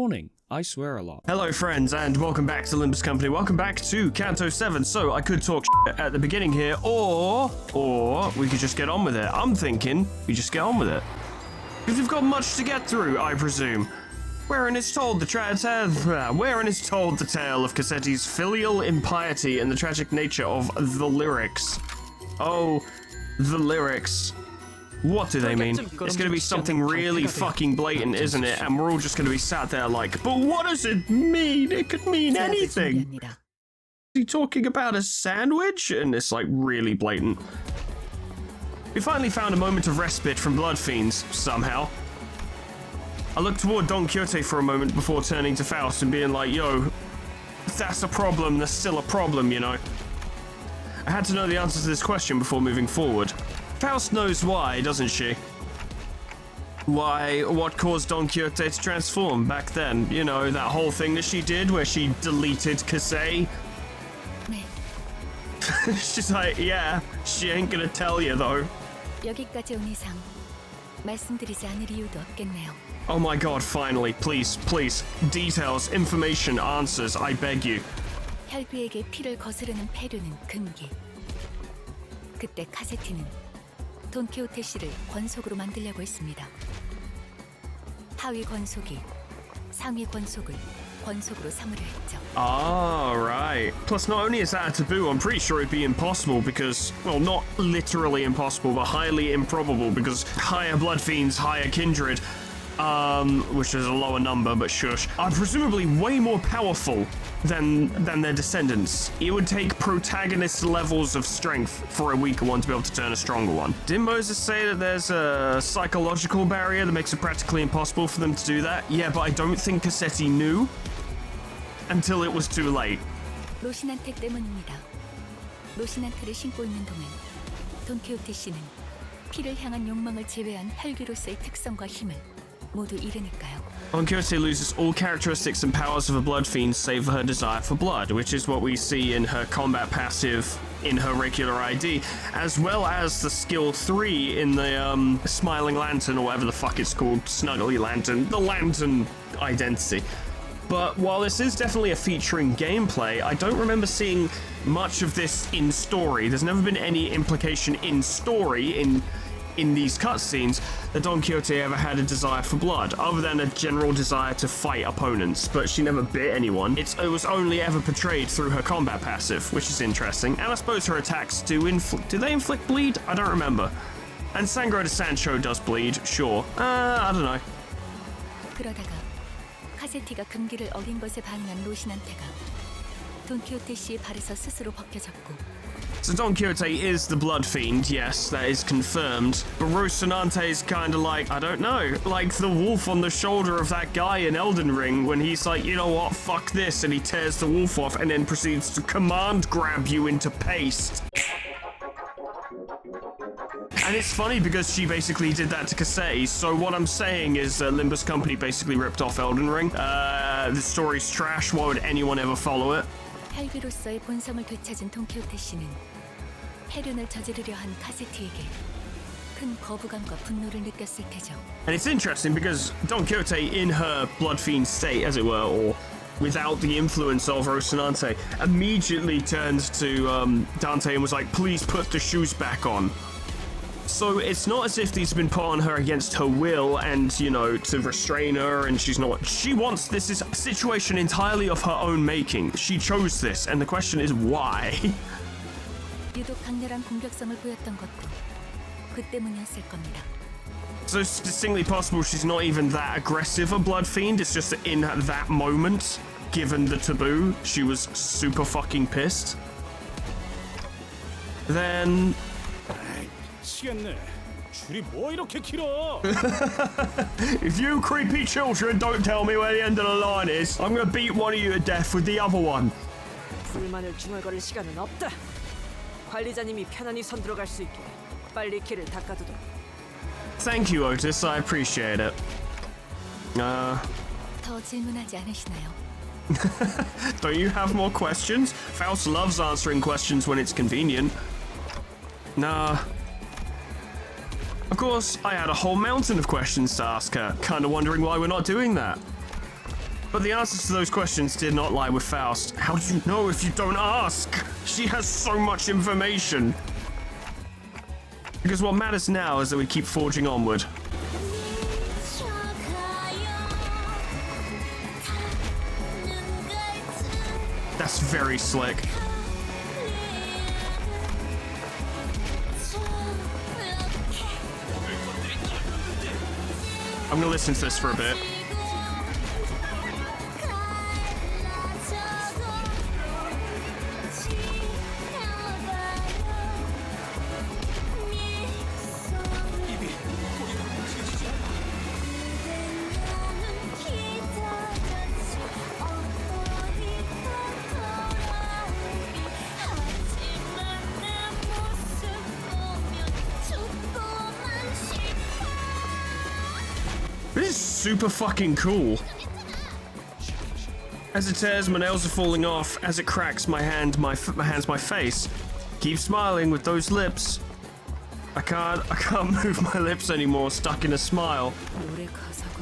morning. I swear a lot. Hello friends, and welcome back to Limbus Company. Welcome back to Canto 7. So I could talk shit at the beginning here, or we could just get on with it. I'm thinking we just get on with it. Because we've got much to get through, I presume. Wherein is told the tale of Cassetti's filial impiety and the tragic nature of the lyrics. Oh, the lyrics. What do they mean? It's gonna be something really fucking blatant, isn't it? And we're all just gonna be sat there like, but what does it mean? It could mean anything. Is he talking about a sandwich? And it's like really blatant. We finally found a moment of respite from blood fiends, somehow. I looked toward Don Quixote for a moment before turning to Faust and being like, yo, if that's a problem, there's still a problem, you know? I had to know the answer to this question before moving forward. Faust knows why, doesn't she? Why, what caused Don Quixote to transform back then? You know, that whole thing that she did where she deleted Casset? She's like, yeah, she ain't gonna tell you though. 여기까지 온 이상 말씀드리지 않을 이유도 없겠네요. Oh my god, finally, please. Details, information, answers, I beg you. 혈귀에게 피를 거스르는 폐류는 금기. 그때 카세티는 돈키호테 씨를 권속으로 만들려고 했습니다. 하위 권속이 상위 권속을 권속으로 삼으려 했죠. Ah, right. Plus, not only is that a taboo, I'm pretty sure it'd be impossible because, well, not literally impossible, but highly improbable because higher blood fiends, higher kindred, which is a lower number, but shush, are presumably way more powerful than their descendants. It would take protagonist levels of strength for a weaker one to be able to turn a stronger one. Didn't Moses say that there's a psychological barrier that makes it practically impossible for them to do that? Yeah, but I don't think Cassetti knew until it was too late. 로시난테 때문입니다. 로시난테를 신고 있는 동안 돈키호테 씨는 피를 향한 욕망을 제외한 혈귀로서의 특성과 힘을 모두 잃으니까요. Don Quixote loses all characteristics and powers of a blood fiend save her desire for blood, which is what we see in her combat passive in her regular ID, as well as the skill 3 in the Smiling Lantern, or whatever the fuck it's called, Snuggly Lantern, the Lantern identity. But while this is definitely a feature in gameplay, I don't remember seeing much of this in story. There's never been any implication in story in these cutscenes that Don Quixote ever had a desire for blood, other than a general desire to fight opponents, but she never bit anyone. It was only ever portrayed through her combat passive, which is interesting, and I suppose her attacks do they inflict bleed? I don't remember. And Sangro de Sancho does bleed, sure. I don't know. 그러다가 카세티가 금기를 어긴 것에 반응한 로시난테가 돈키호테 씨의 발에서 스스로 벗겨졌고. So Don Quixote is the blood fiend, yes, that is confirmed. But Rocinante is kind of like, I don't know, like the wolf on the shoulder of that guy in Elden Ring when he's like, you know what, fuck this, and he tears the wolf off and then proceeds to command grab you into paste. And it's funny because she basically did that to Casset, so what I'm saying is Limbus Company basically ripped off Elden Ring. The story's trash, why would anyone ever follow it? 혈귀로서의 본성을 되찾은 돈키호테 씨는 폐륜을 저지르려 한 카세티에게 큰 거부감과 분노를 느꼈을 테죠. And it's interesting because Don Quixote, in her blood fiend state, as it were, or without the influence of Rocinante, immediately turned to Dante and was like, please put the shoes back on. So it's not as if these have been put on her against her will and, you know, to restrain her, and she wants this is a situation entirely of her own making. She chose this, and the question is why? 유독 강렬한 공격성을 보였던 것도 그 때문이었을 겁니다. So it's distinctly possible she's not even that aggressive a blood fiend, it's just that in that moment, given the taboo, she was super fucking pissed. Then... If you creepy children don't tell me where the end of the line is, I'm gonna beat one of you to death with the other one. 불만을 중얼거릴 시간은 없다. 관리자님이 편안히 선들어갈 수 있게 빨리 길을 닦아두도록. Thank you, Otis. I appreciate it. 더 질문하지 않으시나요? Don't you have more questions? Faust loves answering questions when it's convenient. Nah. Of course, I had a whole mountain of questions to ask her, kind of wondering why we're not doing that. But the answers to those questions did not lie with Faust. How do you know if you don't ask? She has so much information. Because what matters now is that we keep forging onward. That's very slick. I'm gonna listen to this for a bit. This is super fucking cool. As it tears, my nails are falling off. As it cracks, my hands, my face. Keep smiling with those lips. I can't move my lips anymore, stuck in a smile. 노래 가사가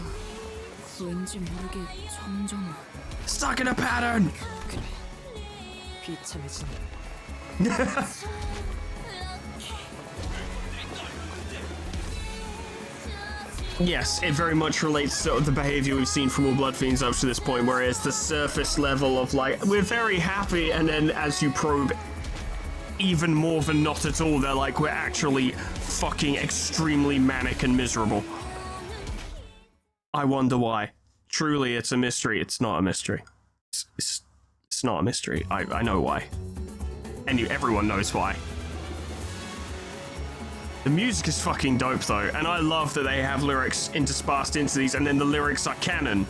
왠지 모르게 점점 Stuck in a pattern! 비참해진. Yes, it very much relates to the behavior we've seen from all Blood Fiends up to this point, where it's the surface level of like, we're very happy, and then as you probe even more than not at all, they're like, we're actually fucking extremely manic and miserable. I wonder why. Truly, it's a mystery. It's not a mystery. It's not a mystery. I know why. And everyone knows why. The music is fucking dope though, and I love that they have lyrics interspersed into these, and then the lyrics are canon.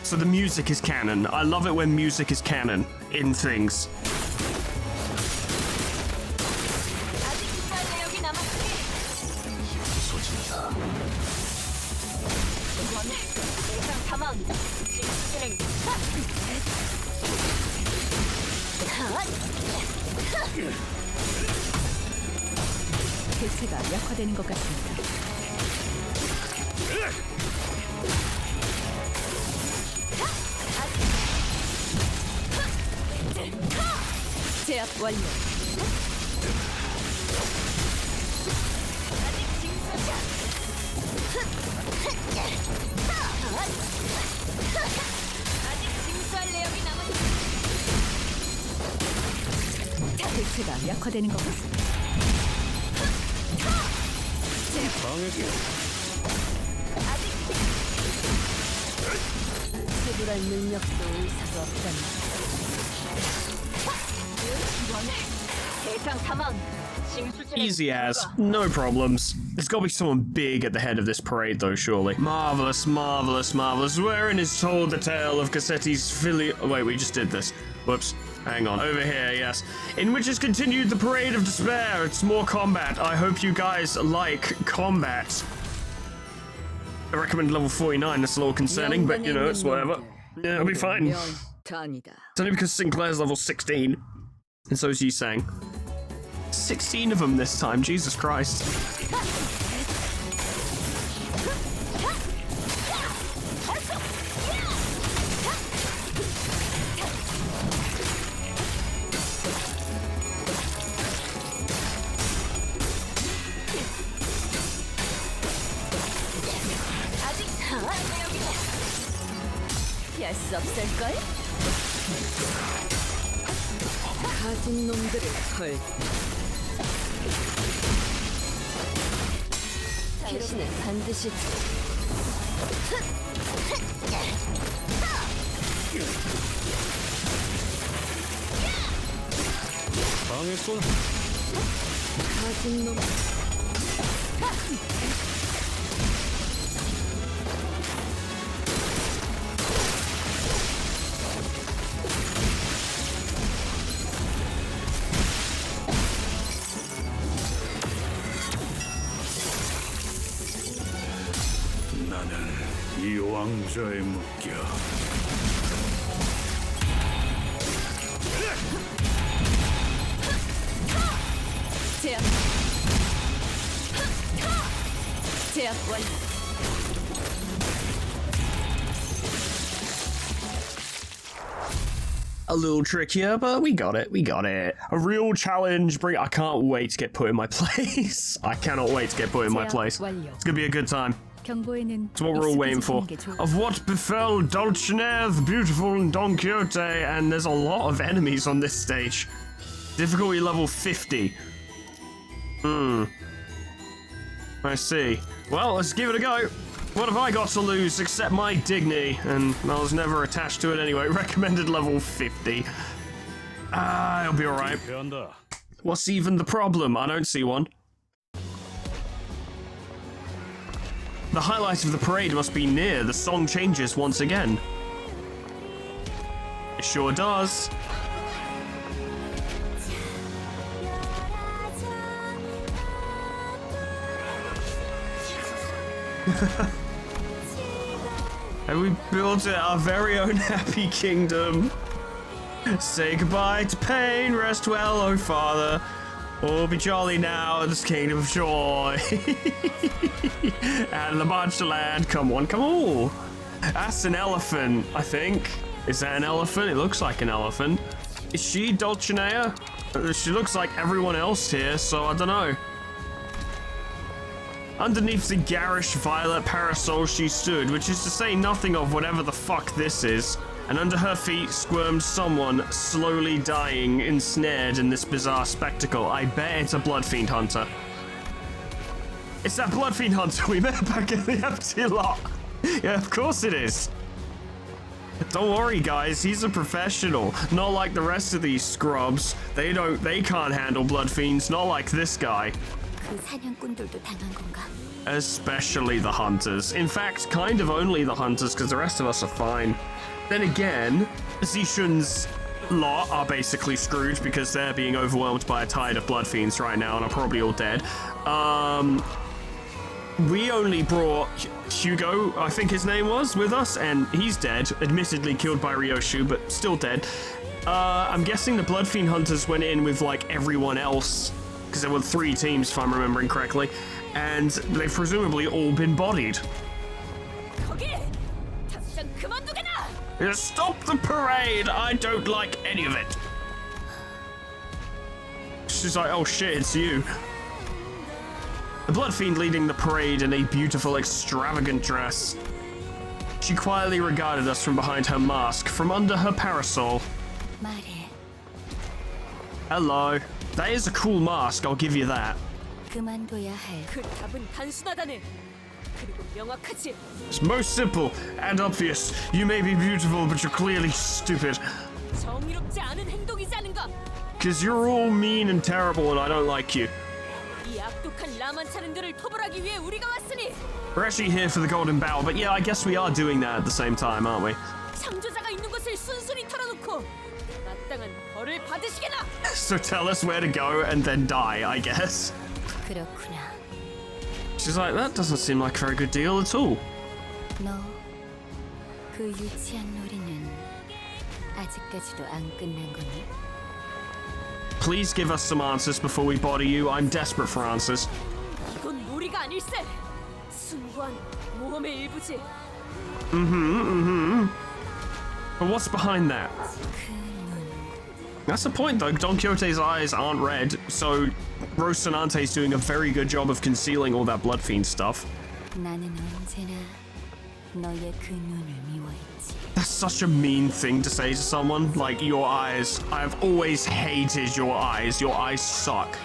So the music is canon. I love it when music is canon in things. 대체가 약화되는 것 같습니다. 제압 완료. 대체가 약화되는 것 같습니다. 해결할 능력도 의사도 없다니. Easy as, no problems. There's gotta be someone big at the head of this parade though, surely. Marvelous, marvelous, marvelous. Wherein is told the tale of Cassetti's filial... Oh, wait, we just did this. Whoops. Hang on. Over here, yes. In which is continued the parade of despair. It's more combat. I hope you guys like combat. I recommend level 49. That's a little concerning, but you know, it's whatever. Yeah, it'll be fine. It's only because Sinclair's level 16. And so is Yusang. 16 of them this time, Jesus Christ. 피할 수 없을걸? 가진 놈들을 헐. 당신은 반드시 망했어. 가진 놈. 나는 이 왕좌에 묶여. 제압. 제압 완료. a little trickier, but we got it. We got it. A real challenge. I can't wait to get put in my place. I cannot wait to get put in my place. It's gonna be a good time. 경보에는 It's what we're all waiting for. Of what befell Dulcinea the Beautiful and Don Quixote, and there's a lot of enemies on this stage. Difficulty level 50. I see. Well, let's give it a go. What have I got to lose except my dignity? And I was never attached to it anyway. Recommended level 50. It'll be alright. 배한다. What's even the problem? I don't see one. The highlight of the parade must be near. The song changes once again. It sure does. And we built it our very own happy kingdom. Say goodbye to pain, rest well, oh father. Oh, be jolly now in this kingdom of joy. And the march land, come on, come on. That's an elephant, I think. Is that an elephant? It looks like an elephant. Is she Dulcinea? She looks like everyone else here, so I don't know. Underneath the garish violet parasol she stood, which is to say nothing of whatever the fuck this is. And under her feet squirmed someone slowly dying, ensnared in this bizarre spectacle. I bet it's a Bloodfiend Hunter. It's that Bloodfiend Hunter we met back in the empty lot. Yeah, of course it is. Don't worry, guys. He's a professional. Not like the rest of these scrubs. They can't handle Bloodfiends. Not like this guy. 그 사냥꾼들도 당한 건가? Especially the hunters. In fact, kind of only the hunters, because the rest of us are fine. Then again, Zishun's lot are basically screwed because they're being overwhelmed by a tide of Bloodfiends right now and are probably all dead. We only brought Hugo, I think his name was, with us, and he's dead. Admittedly killed by Ryoshu, but still dead. I'm guessing the Bloodfiend hunters went in with, like, everyone else, because there were 3 teams, if I'm remembering correctly, and they've presumably all been bodied. Stop the parade! I don't like any of it. She's like, oh shit, it's you. The Bloodfiend leading the parade in a beautiful, extravagant dress. She quietly regarded us from behind her mask, from under her parasol. 말해. Hello. That is a cool mask, I'll give you that. 그만둬야 할. 그 답은 단순하다네. 그리고 명확하지. It's most simple and obvious. You may be beautiful, but you're clearly stupid. 정의롭지 않은 행동이지 않은가? Because you're all mean and terrible and I don't like you. 이 악독한 라만차는들을 토벌하기 위해 우리가 왔으니. We're actually here for the Golden Bowl, but yeah, I guess we are doing that at the same time, aren't we? 창조자가 있는 곳을 순순히 털어놓고 마땅한 벌을 받으시게나. So tell us where to go and then die, I guess. 그렇구나. She's like, that doesn't seem like a very good deal at all. 너 그 유치한 놀이는 아직까지도 안 끝난 거니? Please give us some answers before we body you. I'm desperate for answers. 이건 놀이가 아닐세. 숭고한 모험의 일부지. But what's behind that? That's the point, though. Don Quixote's eyes aren't red, so Rocinante's doing a very good job of concealing all that Bloodfiend stuff. 나는 언제나 너의 그 눈을 미워했지. That's such a mean thing to say to someone. Like, your eyes. I've always hated your eyes. Your eyes suck.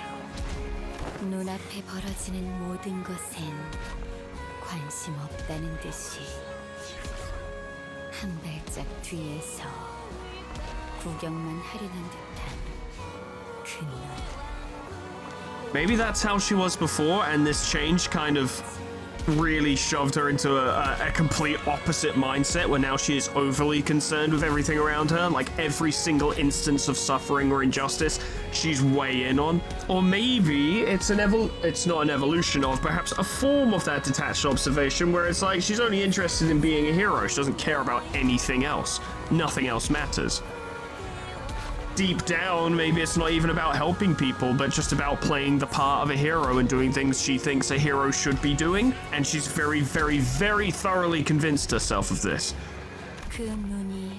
눈앞에 벌어지는 모든 것엔 관심 없다는 듯이 한 발짝 뒤에서 구경만 하려는 듯한 그 눈. Maybe that's how she was before, and this change kind of really shoved her into a complete opposite mindset where now she is overly concerned with everything around her. Like, every single instance of suffering or injustice, she's way in on. Or maybe it's it's not an evolution of, perhaps a form of that detached observation where it's like she's only interested in being a hero. She doesn't care about anything else. Nothing else matters. Deep down, maybe it's not even about helping people, but just about playing the part of a hero and doing things she thinks a hero should be doing. And she's very, very, very thoroughly convinced herself of this. 그 눈이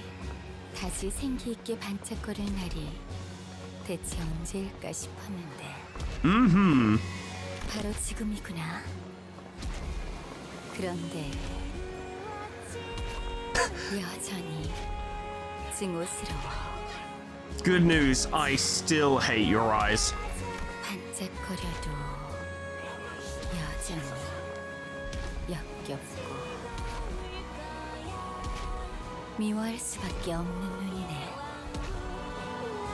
다시 생기 있게 반짝거릴 날이 대체 언제일까 싶었는데 바로 지금이구나. 그런데 여전히 증오스러워. Good news, I still hate your eyes. 반짝거려도 여전히 역겹고 미워할 수밖에 없는 눈이네.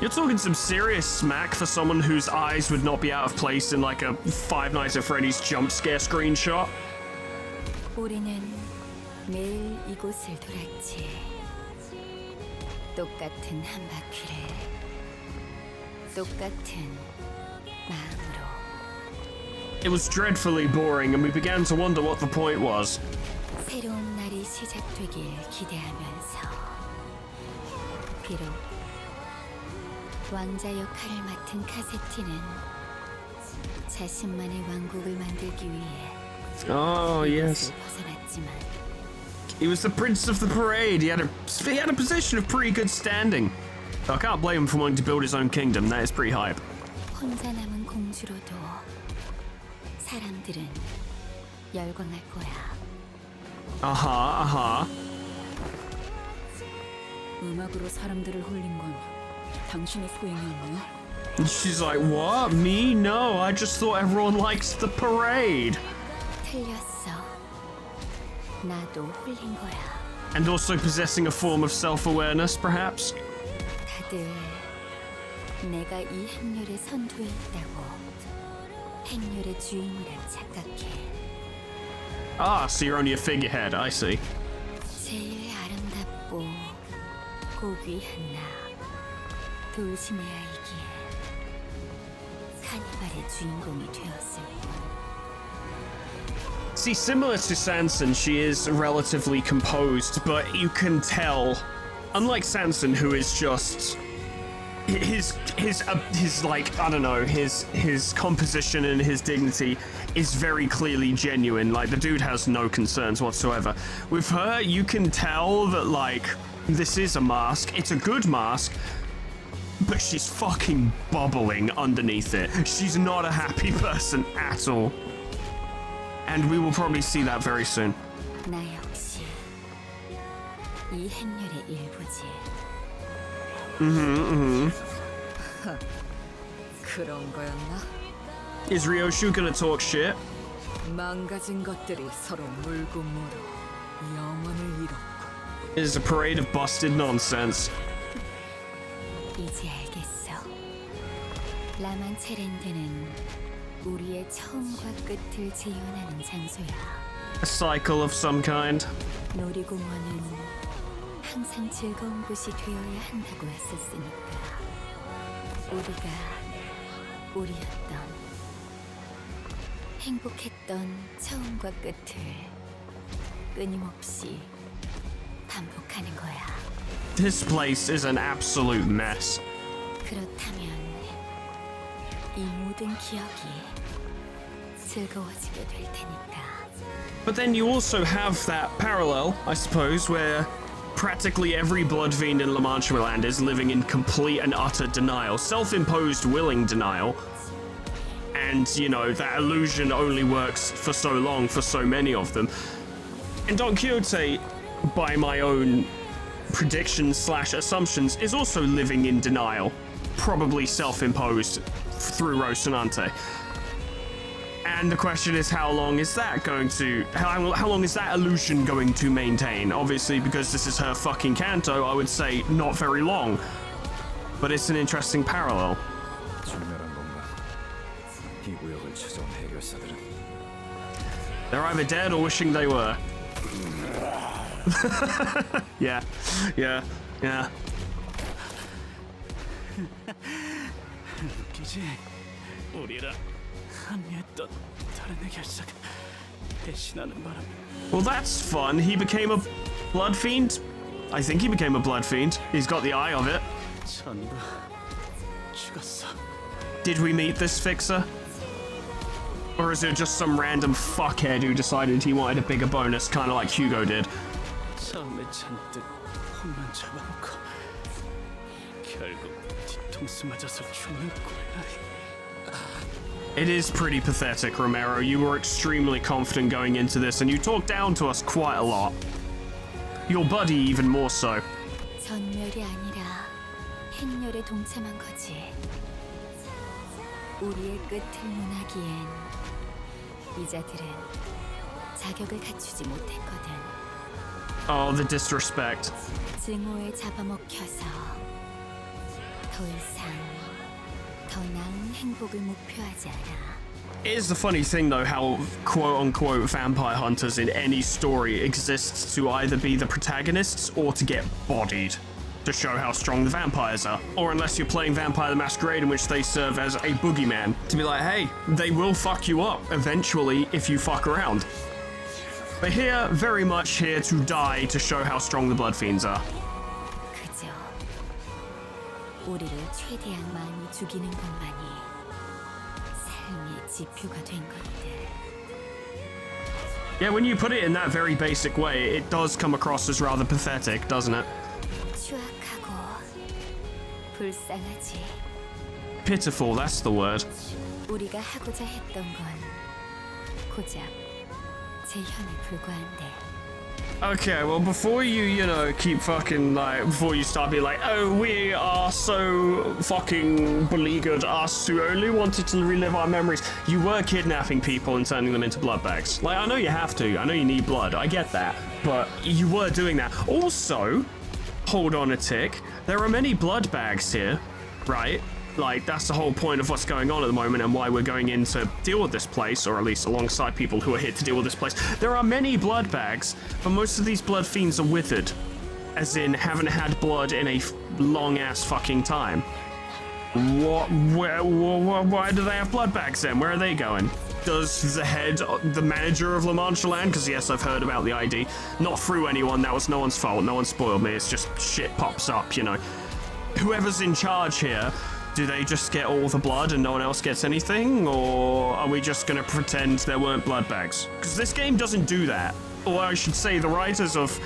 You're talking some serious smack for someone whose eyes would not be out of place in like a Five Nights at Freddy's jump scare screenshot. 우리는 매일 이곳을 돌았지. 똑같은 한 바퀴를 똑같은 마음으로. It was dreadfully boring and we began to wonder what the point was. 새로운 날이 시작되길 기대하면서 비록 왕자 역할을 맡은 카세티는 자신만의 왕국을 만들기 위해 Oh, yes. 이곳을 벗어났지만 He was the prince of the parade. He had a position of pretty good standing. I can't blame him for wanting to build his own kingdom. That is pretty hype. 혼자 남은 공주로도 사람들은 열광할 거야. 음악으로 사람들을 홀린 건 당신의 소행이었나요? And she's like, what? Me? No, I just thought everyone likes the parade. 틀렸어. 나도 홀린 거야. And also possessing a form of self-awareness, perhaps? 다들 내가 이 행렬에 선두에 있다고 행렬의 주인이란 착각해. Ah, so you're only a figurehead, I see. 제일 아름답고 고귀한 나 돌심의 아이기에 카니발의 주인공이 되었을 뿐. See, similar to Sanson, she is relatively composed, but you can tell, unlike Sanson, who is just his like, I don't know, his composition and his dignity is very clearly genuine. Like, the dude has no concerns whatsoever. With her, you can tell that, like, this is a mask. It's a good mask, but she's fucking bubbling underneath it. She's not a happy person at all. And we will probably see that very soon. 나 역시 이 행렬의 일부지. 그런 거였나? Is Ryoshu gonna talk shit? 망가진 것들이 서로 물고 물어 영혼을 잃었고. It is a parade of busted nonsense. 이제 알겠어. 라만체랜드는 우리의 처음과 끝을 재현하는 장소야. A cycle of some kind. 놀이공원은 항상 즐거운 곳이 되어야 한다고 했었으니까. 우리가 우리였던 행복했던 처음과 끝을 끊임없이 반복하는 거야. This place is an absolute mess. 그렇다면 이 모든 기억이 즐거워지게 될 테니까. But then you also have that parallel, I suppose, where practically every blood fiend in La Mancha land is living in complete and utter denial, self-imposed willing denial. And, you know, that illusion only works for so long for so many of them. And Don Quixote, by my own predictions / assumptions, is also living in denial, probably self-imposed through Rocinante. And the question is, how long is that going to... How long is that illusion going to maintain? Obviously, because this is her fucking canto, I would say not very long. But it's an interesting parallel. 출멸한 건가? 이 구역을 찾아온 해결사들은 They're either dead or wishing they were. Yeah. 웃기지? 우리라 합류했던 다른 해결사가 배신하는 바람에 Well, that's fun. He became a blood fiend? I think he became a blood fiend. He's got the eye of it. 전부 죽었어. Did we meet this fixer? Or is it just some random fuckhead who decided he wanted a bigger bonus, kind of like Hugo did? 처음에 잔뜩 혼만 잡아놓고 결국 뒤통수 맞아서 죽는 꼴라. It is pretty pathetic, Romero. You were extremely confident going into this, and you talked down to us quite a lot. Your buddy even more so. 전멸이 아니라 행렬에 동참한 거지. 우리의 끝을 논하기엔 이자들은 자격을 갖추지 못했거든. Oh, the disrespect. 증오에 잡아먹혀서 더 이상 더 나은 행복을 목표하지 않아. It is the funny thing, though, how quote-unquote vampire hunters in any story exists to either be the protagonists or to get bodied, to show how strong the vampires are. Or unless you're playing Vampire the Masquerade, in which they serve as a boogeyman, to be like, hey, they will fuck you up eventually if you fuck around. But here, very much here to die to show how strong the Blood Fiends are. 그저 우리를 최대한 많이 죽이는 것만이 삶의 지표가 된 것들. Yeah, when you put it in that very basic way, it does come across as rather pathetic, doesn't it? 추악하고 불쌍하지. Pitiful, that's the word. 우리가 하고자 했던 건 고작 재현에 불과한데. Okay, well, before you know, keep fucking, like, before you start being like, oh, we are so fucking beleaguered, us who only wanted to relive our memories, you were kidnapping people and turning them into blood bags. Like, I know you have to, I know you need blood, I get that, but you were doing that. Also, hold on a tick, there are many blood bags here, right? Like, that's the whole point of what's going on at the moment and why we're going in to deal with this place, or at least alongside people who are here to deal with this place. There are many blood bags, but most of these blood fiends are withered. As in, haven't had blood in a long-ass fucking time. What? Why do they have blood bags then? Where are they going? Does the head, the manager of La Mancha Land, because yes, I've heard about the ID, not through anyone, that was no one's fault, no one spoiled me, it's just shit pops up, you know. Whoever's in charge here, do they just get all the blood and no one else gets anything? Or are we just gonna pretend there weren't blood bags? Because this game doesn't do that. Or I should say the writers of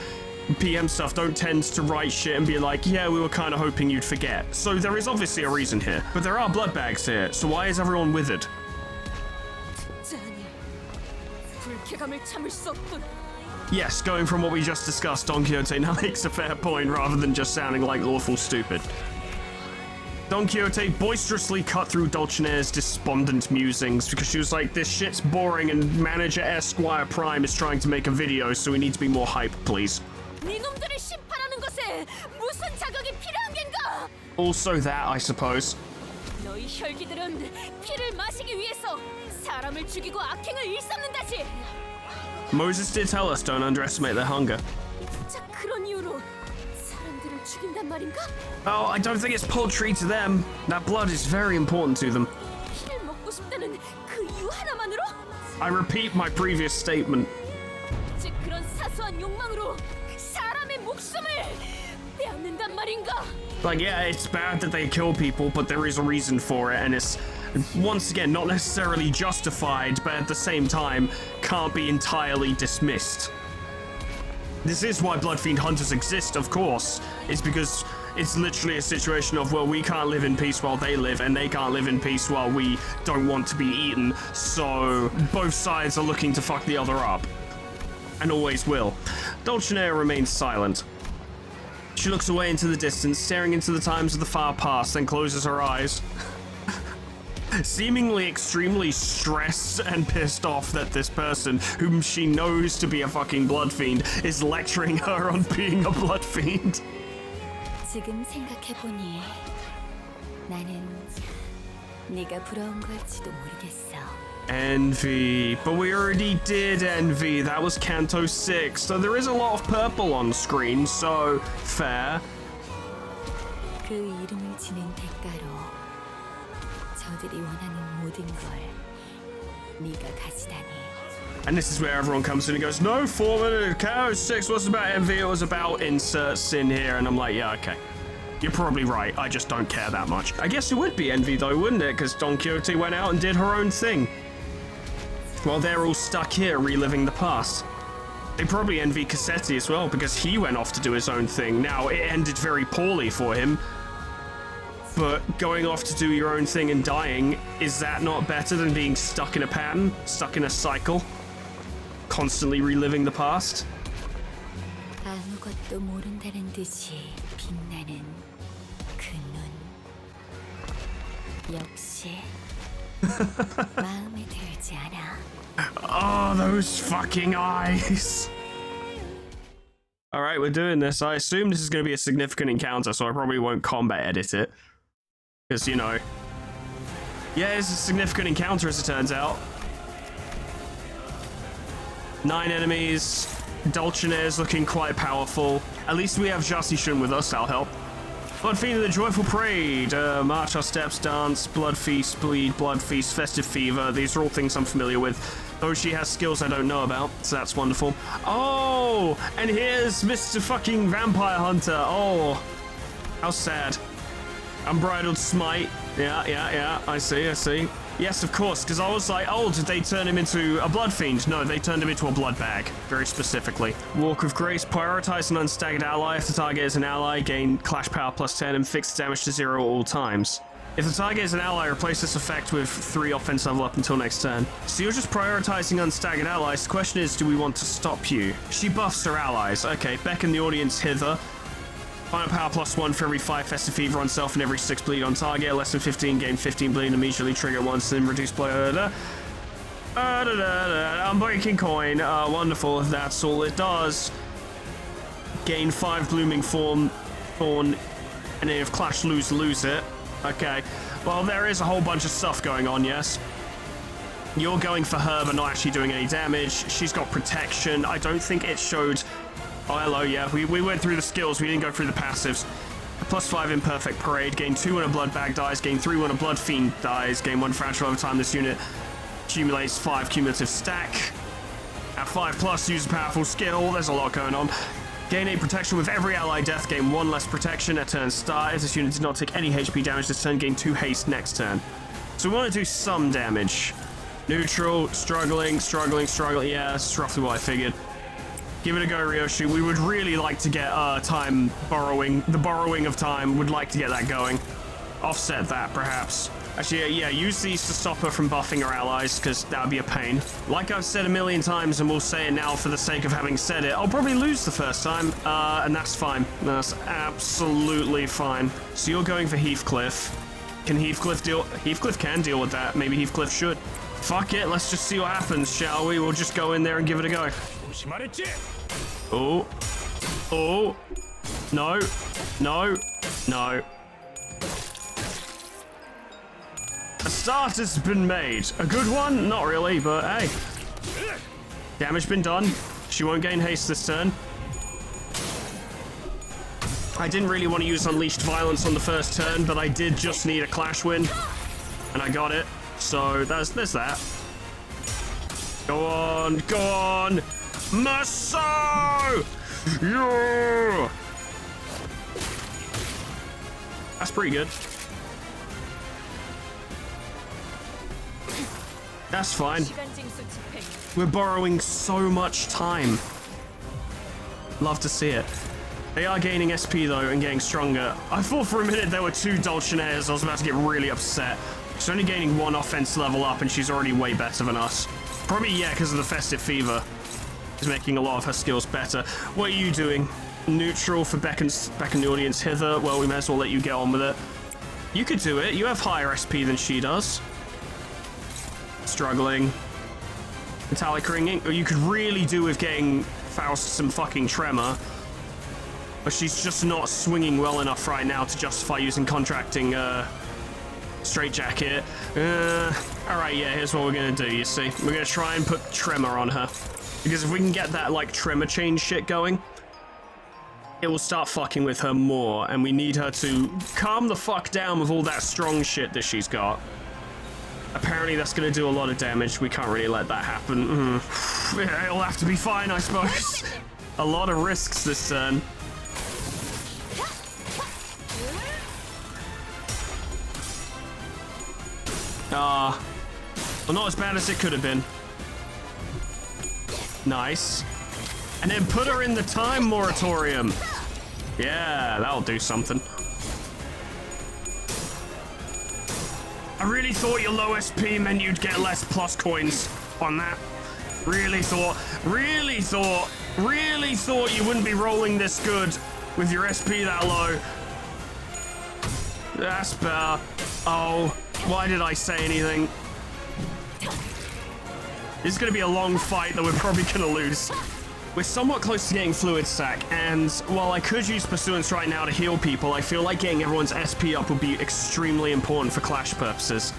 PM stuff don't tend to write shit and be like, yeah, we were kind of hoping you'd forget. So there is obviously a reason here. But there are blood bags here, so why is everyone withered? 짠이 불쾌감을 참을 수 없군. Yes, going from what we just discussed, Don Quixote now makes a fair point rather than just sounding like awful stupid. Don Quixote boisterously cut through Dulcinea's despondent musings because she was like, this shit's boring and manager Esquire Prime is trying to make a video, so we need to be more hype, please. 네놈들을 심판하는 것에 무슨 자격이 필요한 겐가? Also that, I suppose. 너희 혈기들은 피를 마시기 위해서 사람을 죽이고 악행을 일삼는다지. Moses did tell us don't underestimate their hunger. 자, 그런 이유로 사람들을 죽인단 말인가? Oh, I don't think it's poultry to them. That blood is very important to them. 피를 먹고 싶다는 그 이유 하나만으로? I repeat my previous statement. 즉 그런 사소한 욕망으로 사람의 목숨을 빼앗는단 말인가? Like, yeah, it's bad that they kill people, but there is a reason for it, and it's, once again, not necessarily justified, but at the same time, can't be entirely dismissed. This is why Blood Fiend Hunters exist, of course. It's because it's literally a situation of, well, we can't live in peace while they live, and they can't live in peace while we don't want to be eaten, so both sides are looking to fuck the other up. And always will. Dulcinea remains silent. She looks away into the distance, staring into the times of the far past, then closes her eyes. Seemingly extremely stressed and pissed off that this person, whom she knows to be a fucking blood fiend, is lecturing her on being a blood fiend. 지금 생각해보니 나는 네가 부러운 걸지도 모르겠어. Envy. But we already did Envy. That was Canto 6. So there is a lot of purple on screen, so fair. 그 이름을 지닌 대가로 저들이 원하는 모든 걸 네가 가지다니. And this is where everyone comes in and goes, no, Foreman, Canto 6 wasn't about Envy, it was about insert sin here. And I'm like, yeah, okay. You're probably right, I just don't care that much. I guess it would be Envy though, wouldn't it? Because Don Quixote went out and did her own thing. While they're all stuck here reliving the past. They probably envy Cassetti as well, because he went off to do his own thing. Now, it ended very poorly for him. but going off to do your own thing and dying, is that not better than being stuck in a pattern, stuck in a cycle, constantly reliving the past? 아무것도 모른다는 듯이 빛나는 그 눈. 역시 마음에 들지 않아. Oh, those fucking eyes. All right, we're doing this. I assume this is going to be a significant encounter, so I probably won't combat edit it. Because, you know... Yeah, it's a significant encounter, as it turns out. 9 enemies. Dulcinea's looking quite powerful. At least we have Jasishun with us, that'll help. Blood Fiend of the Joyful Parade. March Our Steps, Dance, Blood Feast, Bleed, Blood Feast, Festive Fever. These are all things I'm familiar with. Though she has skills I don't know about, so that's wonderful. Oh, and here's Mr. fucking Vampire Hunter. Oh, how sad. Unbridled Smite. Yeah, I see. Yes, of course, because I was like, oh, did they turn him into a Blood Fiend? No, they turned him into a Blood Bag, very specifically. Walk of Grace, prioritize an unstaggered ally. If the target is an ally, gain Clash Power +10 and fix damage to 0 all times. If the target is an ally, replace this effect with 3 offense level up until next turn. So you're just prioritizing unstaggered allies. The question is, do we want to stop you? She buffs her allies. Okay, beckon the audience hither. Final power +1 for every 5 Festive Fever on self and every 6 bleed on target. Less than 15, gain 15 bleed, immediately trigger once, then reduce blow. Unbreaking coin. Wonderful, if that's all it does. Gain 5 blooming thorn, and then if Clash lose it. Okay, well, there is a whole bunch of stuff going on, yes? You're going for her, but not actually doing any damage. She's got protection. I don't think it showed... Oh, hello, yeah, we went through the skills. We didn't go through the passives. +5 Imperfect Parade. Gain 2 when a Blood Bag dies. Gain 3 when a Blood Fiend dies. Gain 1 fragile over time. This unit accumulates 5 cumulative stack. At 5+, use a powerful skill. There's a lot going on. Gain 8 protection with every ally death. Gain 1 less protection at turn start. If this unit did not take any HP damage this turn, gain 2 haste next turn. So we want to do some damage. Neutral, struggling. Yeah, that's roughly what I figured. Give it a go, Ryoshi. We would really like to get time borrowing. The borrowing of time. Would like to get that going. Offset that, perhaps. Actually, yeah, use these to stop her from buffing her allies, because that would be a pain. Like I've said a million times, and we'll say it now for the sake of having said it, I'll probably lose the first time, and that's fine. That's absolutely fine. So you're going for Heathcliff. Can Heathcliff deal... Heathcliff can deal with that. Maybe Heathcliff should. Fuck it, let's just see what happens, shall we? We'll just go in there and give it a go. Oh. No. A start has been made. A good one? Not really, but hey. Damage been done. She won't gain haste this turn. I didn't really want to use Unleashed Violence on the first turn, but I did just need a Clash win. And I got it. So there's that. Go on. Maso! Yeah! That's pretty good. That's fine. We're borrowing so much time. Love to see it. They are gaining SP though and getting stronger. I thought for a minute there were 2 Dulcineas. I was about to get really upset. She's only gaining 1 offense level up and she's already way better than us. Probably, yeah, because of the Festive Fever. Is making a lot of her skills better. What are you doing? Neutral for beckon the audience hither. Well, we may as well let you get on with it. You could do it. You have higher SP than she does. Struggling. Metallic ringing. Or you could really do with getting Faust some fucking tremor. But she's just not swinging well enough right now to justify using contracting straitjacket. Alright, yeah, here's what we're gonna do, you see. We're gonna try and put tremor on her. Because if we can get that, like, tremor chain shit going, it will start fucking with her more, and we need her to calm the fuck down with all that strong shit that she's got. Apparently that's gonna do a lot of damage. We can't really let that happen. It'll have to be fine, I suppose. A lot of risks this turn. Well, not as bad as it could have been. Nice. And then put her in the time moratorium. Yeah, that'll do something. I really thought your low SP meant you'd get less plus coins on that. Really thought you wouldn't be rolling this good with your SP that low. That's better. Oh, why did I say anything? This is going to be a long fight that we're probably going to lose. We're somewhat close to getting Fluid Sac, and while I could use Pursuance right now to heal people, I feel like getting everyone's SP up would be extremely important for Clash purposes.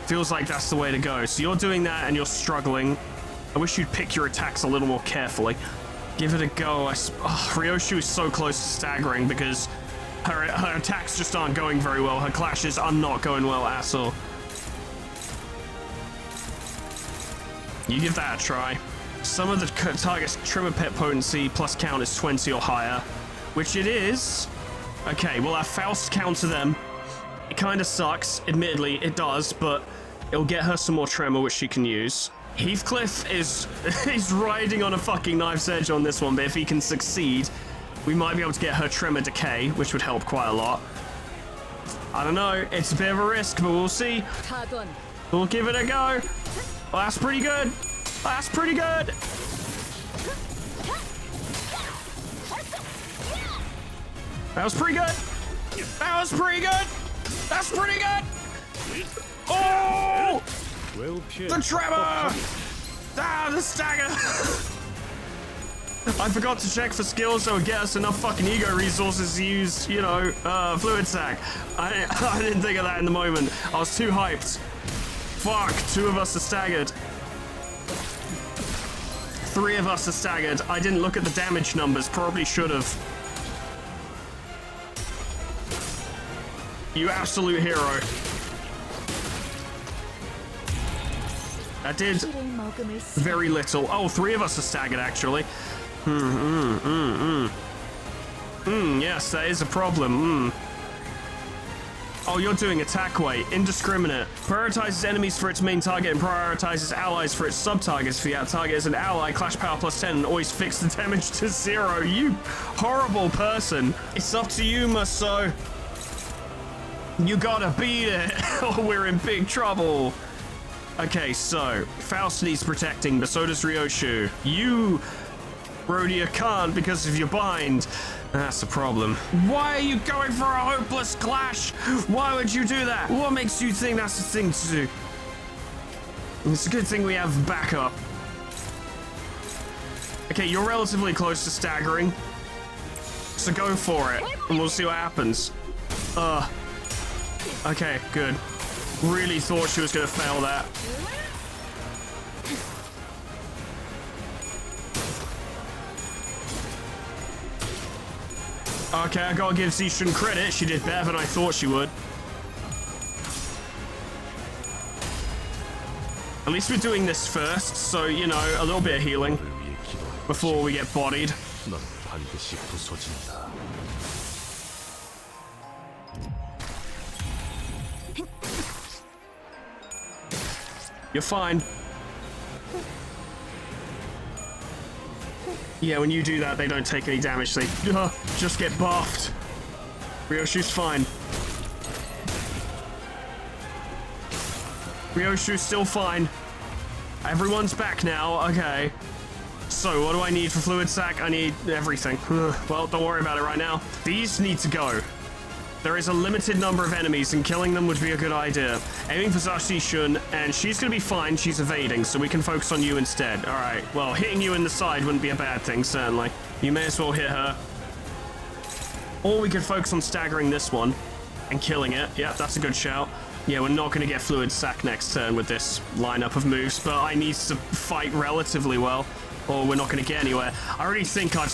Feels like that's the way to go. So you're doing that and you're struggling. I wish you'd pick your attacks a little more carefully. Give it a go. Ryoshu is so close to staggering because her attacks just aren't going very well. Her clashes are not going well at all. You give that a try. Some of the target's Tremor Pet potency plus count is 20 or higher, which it is. Okay, we'll have Faust counter them. It kind of sucks, admittedly, it does, but it'll get her some more Tremor, which she can use. Heathcliff is he's riding on a fucking knife's edge on this one, but if he can succeed, we might be able to get her Tremor Decay, which would help quite a lot. I don't know, it's a bit of a risk, but we'll see. We'll give it a go. Well, that's pretty good. That's pretty good. That was pretty good. That was pretty good. That's pretty good. Oh! The tremor! Ah, the stagger! I forgot to check for skills that would get us enough fucking ego resources to use, you know, Fluid Sac. I didn't think of that in the moment. I was too hyped. Fuck, 2 of us are staggered. 3 of us are staggered. I didn't look at the damage numbers, probably should have. You absolute hero. That did very little. Oh, 3 of us are staggered, actually. Yes, that is a problem. Oh, you're doing attack weight. Indiscriminate. Prioritizes enemies for its main target and prioritizes allies for its sub-targets. If the target is an ally, clash power plus 10 and always fix the damage to 0. You horrible person. It's up to you, Maso. You gotta beat it or we're in big trouble. Okay, so Faust needs protecting, but so does Ryoshu. You, Rhodia, can't because of your bind. That's the problem. Why are you going for a hopeless clash? Why would you do that? What makes you think that's the thing to do? It's a good thing we have backup. Okay, you're relatively close to staggering. So go for it, and we'll see what happens. Okay, good. Really thought she was gonna fail that. Okay, I gotta give Zishun credit. She did better than I thought she would. At least we're doing this first, so, you know, a little bit of healing before we get bodied. You're fine. Yeah, when you do that, they don't take any damage. They just get buffed. Ryoshu's fine. Ryoshu's still fine. Everyone's back now. Okay. So, what do I need for Fluid Sac? I need everything. Well, don't worry about it right now. These need to go. There is a limited number of enemies, and killing them would be a good idea. Aiming for Zishun, and she's gonna be fine. She's evading, so we can focus on you instead. All right. Well, hitting you in the side wouldn't be a bad thing, certainly. You may as well hit her. Or we could focus on staggering this one and killing it. Yep, that's a good shout. Yeah, we're not gonna get Fluid Sac next turn with this lineup of moves, but I need to fight relatively well, or we're not gonna get anywhere. I already think I've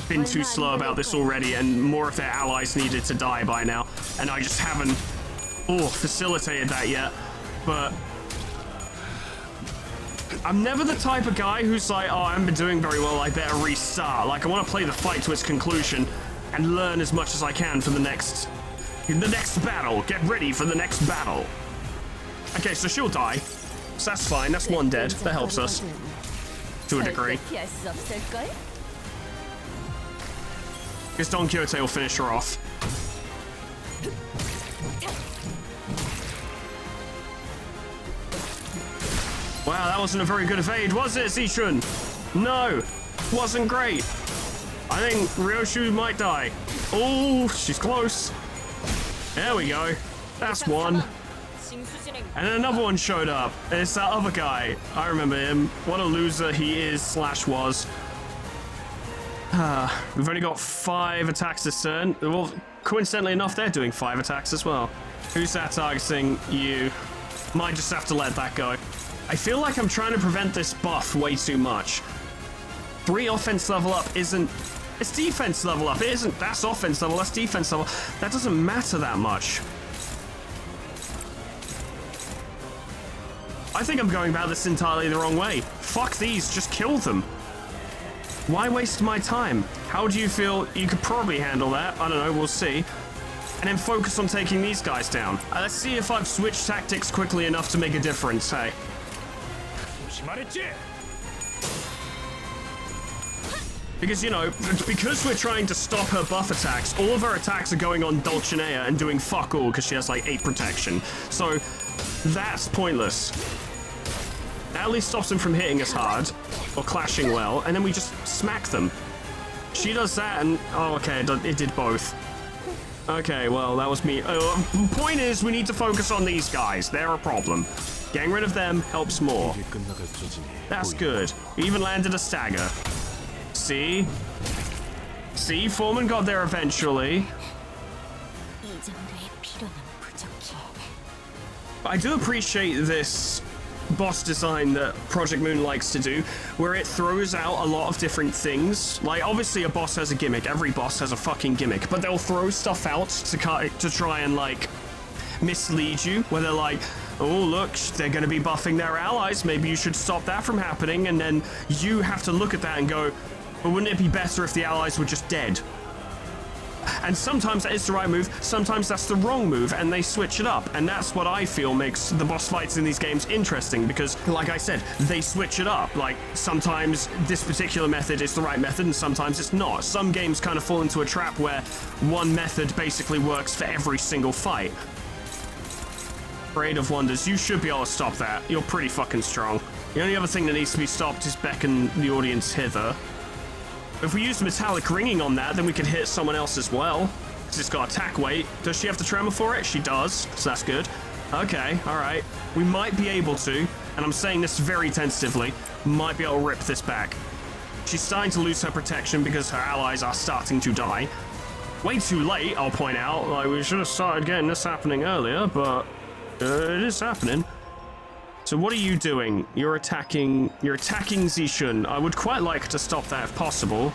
been too slow about this already, and more of their allies needed to die by now, and I just haven't facilitated that yet. But I'm never the type of guy who's like, oh, I haven't been doing very well, I better restart. Like, I want to play the fight to its conclusion and learn as much as I can for the next battle. Get ready for the next battle. Okay, so she'll die, so that's fine. That's 1 dead. That helps us to a degree. Because Don Quixote will finish her off. Wow, that wasn't a very good evade, was it, Zichun? No, wasn't great. I think Ryoshu might die. Oh, she's close. There we go. That's one. And then another one showed up. It's that other guy. I remember him. What a loser he is slash was. We've only got 5 attacks this turn. Well, coincidentally enough, they're doing 5 attacks as well. Who's that targeting you? Might just have to let that go. I feel like I'm trying to prevent this buff way too much. 3 offense level up isn't... It's defense level up. It isn't. That's offense level. That's defense level. That doesn't matter that much. I think I'm going about this entirely the wrong way. Fuck these. Just kill them. Why waste my time? How do you feel you could probably handle that? I don't know. We'll see. And then focus on taking these guys down. Let's see if I've switched tactics quickly enough to make a difference, hey. Because, you know, because we're trying to stop her buff attacks, all of her attacks are going on Dulcinea and doing fuck all because she has like 8 protection. So that's pointless. That at least stops them from hitting us hard or clashing well, and then we just smack them. She does that and... Oh, okay, it did both. Okay, well, that was me. Point is, we need to focus on these guys. They're a problem. Getting rid of them helps more. That's good. We even landed a stagger. See? See, Foreman got there eventually. I do appreciate this boss design that Project Moon likes to do, where it throws out a lot of different things. Like, obviously a boss has a gimmick. Every boss has a fucking gimmick. But they'll throw stuff out to try and, like, mislead you. Where they're like, oh, look, they're going to be buffing their allies. Maybe you should stop that from happening. And then you have to look at that and go, but wouldn't it be better if the allies were just dead? And sometimes that is the right move, sometimes that's the wrong move, and they switch it up. And that's what I feel makes the boss fights in these games interesting, because, like I said, they switch it up. Like, sometimes this particular method is the right method, and sometimes it's not. Some games kind of fall into a trap where one method basically works for every single fight. Parade of Wonders, you should be able to stop that. You're pretty fucking strong. The only other thing that needs to be stopped is beckon the audience hither. If we use metallic ringing on that, then we could hit someone else as well. Because it's got attack weight. Does she have the tremor for it? She does, so that's good. Okay, alright. We might be able to, and I'm saying this very tentatively, might be able to rip this back. She's starting to lose her protection because her allies are starting to die. Way too late, I'll point out. Like, we should have started getting this happening earlier, but it is happening. So what are you doing? You're attacking Zichun. I would quite like to stop that if possible,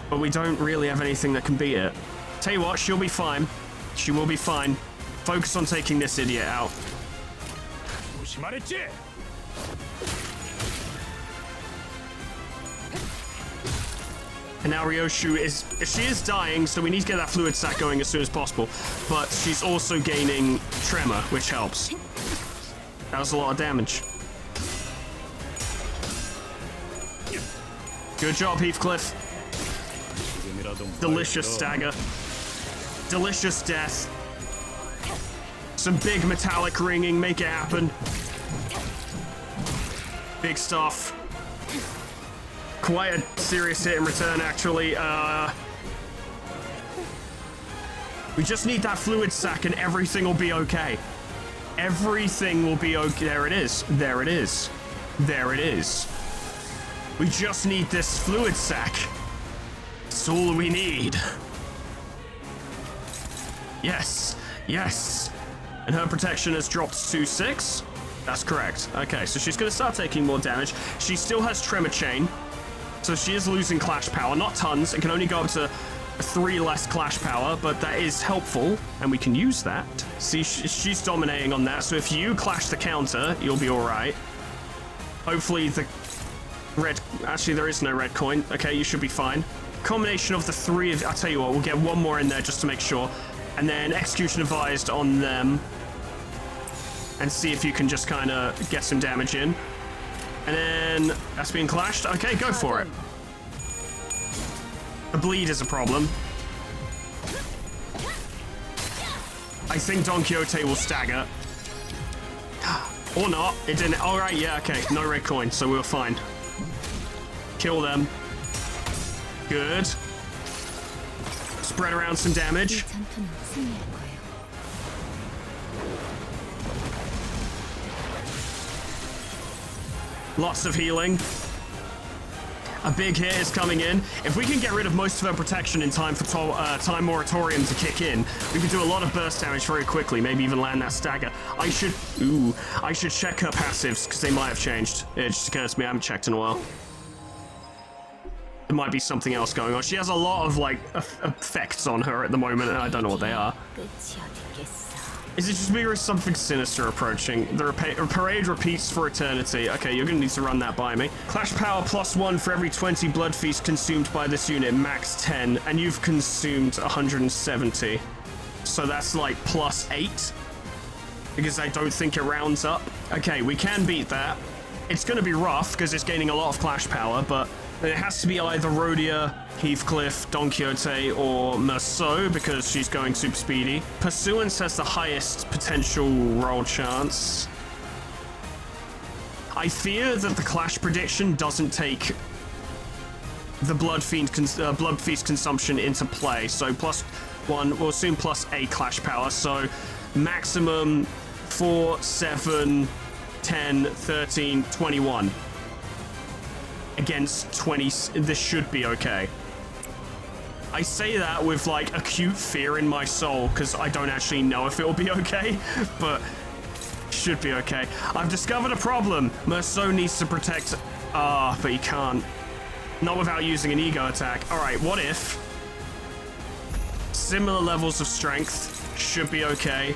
but we don't really have anything that can beat it. Tell you what, she'll be fine. She will be fine. Focus on taking this idiot out. And now Ryoshu is dying, so we need to get that fluid sac going as soon as possible. But she's also gaining tremor, which helps. That was a lot of damage. Good job, Heathcliff. Delicious stagger. Delicious death. Some big metallic ringing, make it happen. Big stuff. Quite a serious hit in return, actually. We just need that fluid sac and everything will be okay. Everything will be okay. There it is. There it is. There it is. We just need this fluid sac. It's all we need. Yes. Yes. And her protection has dropped to 6. That's correct. Okay, so she's going to start taking more damage. She still has Tremor Chain. So she is losing Clash Power. Not tons. It can only go up to 3 less Clash Power, but that is helpful, and we can use that. See, she's dominating on that, so if you clash the counter, you'll be alright. Hopefully the red... Actually, there is no red coin. Okay, you should be fine. Combination of the 3 of... I'll tell you what, we'll get one more in there just to make sure. And then Execution Advised on them. And see if you can just kind of get some damage in. And then that's being clashed. Okay, go for it. The bleed is a problem. I think Don Quixote will stagger. Or not. It didn't. All right, yeah, okay. No red coin, so we were fine. Kill them. Good. Spread around some 이 damage. 전투는 승리할 거예요. Lots of healing. A big hit is coming in. If we can get rid of most of her protection in time for Time Moratorium to kick in, we can do a lot of burst damage very quickly, maybe even land that stagger. I should check her passives, because they might have changed. It just occurs to me, I haven't checked in a while. There might be something else going on. She has a lot of, like, effects on her at the moment, and I don't know what they are. 끝이 어디겠어. Is it just me or is something sinister approaching? The parade repeats for eternity. Okay, you're gonna need to run that by me. Clash power +1 for every 20 blood feast consumed by this unit, max 10, and you've consumed 170. So that's like +8, because I don't think it rounds up. Okay, we can beat that. It's gonna be rough, because it's gaining a lot of clash power, but it has to be either Rhodia, Heathcliff, Don Quixote, or Merceau, because she's going super speedy. Pursuance has the highest potential roll chance. I fear that the Clash prediction doesn't take the Blood Feast consumption into play, so +1, we'll assume +8 Clash power, so maximum 4, 7, 10, 13, 21. Against 20, this should be okay. I say that with like acute fear in my soul because I don't actually know if it'll be okay, but should be okay. I've discovered a problem. Merceau needs to protect, but he can't. Not without using an ego attack. All right, what if similar levels of strength should be okay,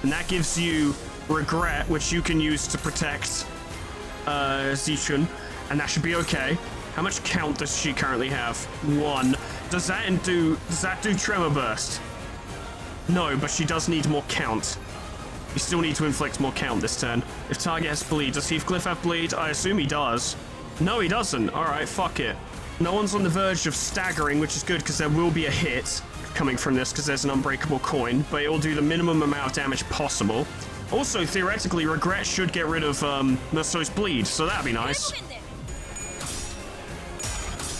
and that gives you regret, which you can use to protect Zichun. And that should be okay. How much count does she currently have? 1. Does that do Tremor Burst? No, but she does need more count. You still need to inflict more count this turn. If target has bleed, does Heathcliff have bleed? I assume he does. No, he doesn't. Alright, fuck it. No one's on the verge of staggering, which is good because there will be a hit coming from this because there's an unbreakable coin, but it will do the minimum amount of damage possible. Also, theoretically, Regret should get rid of Merceau's bleed, so that'd be nice.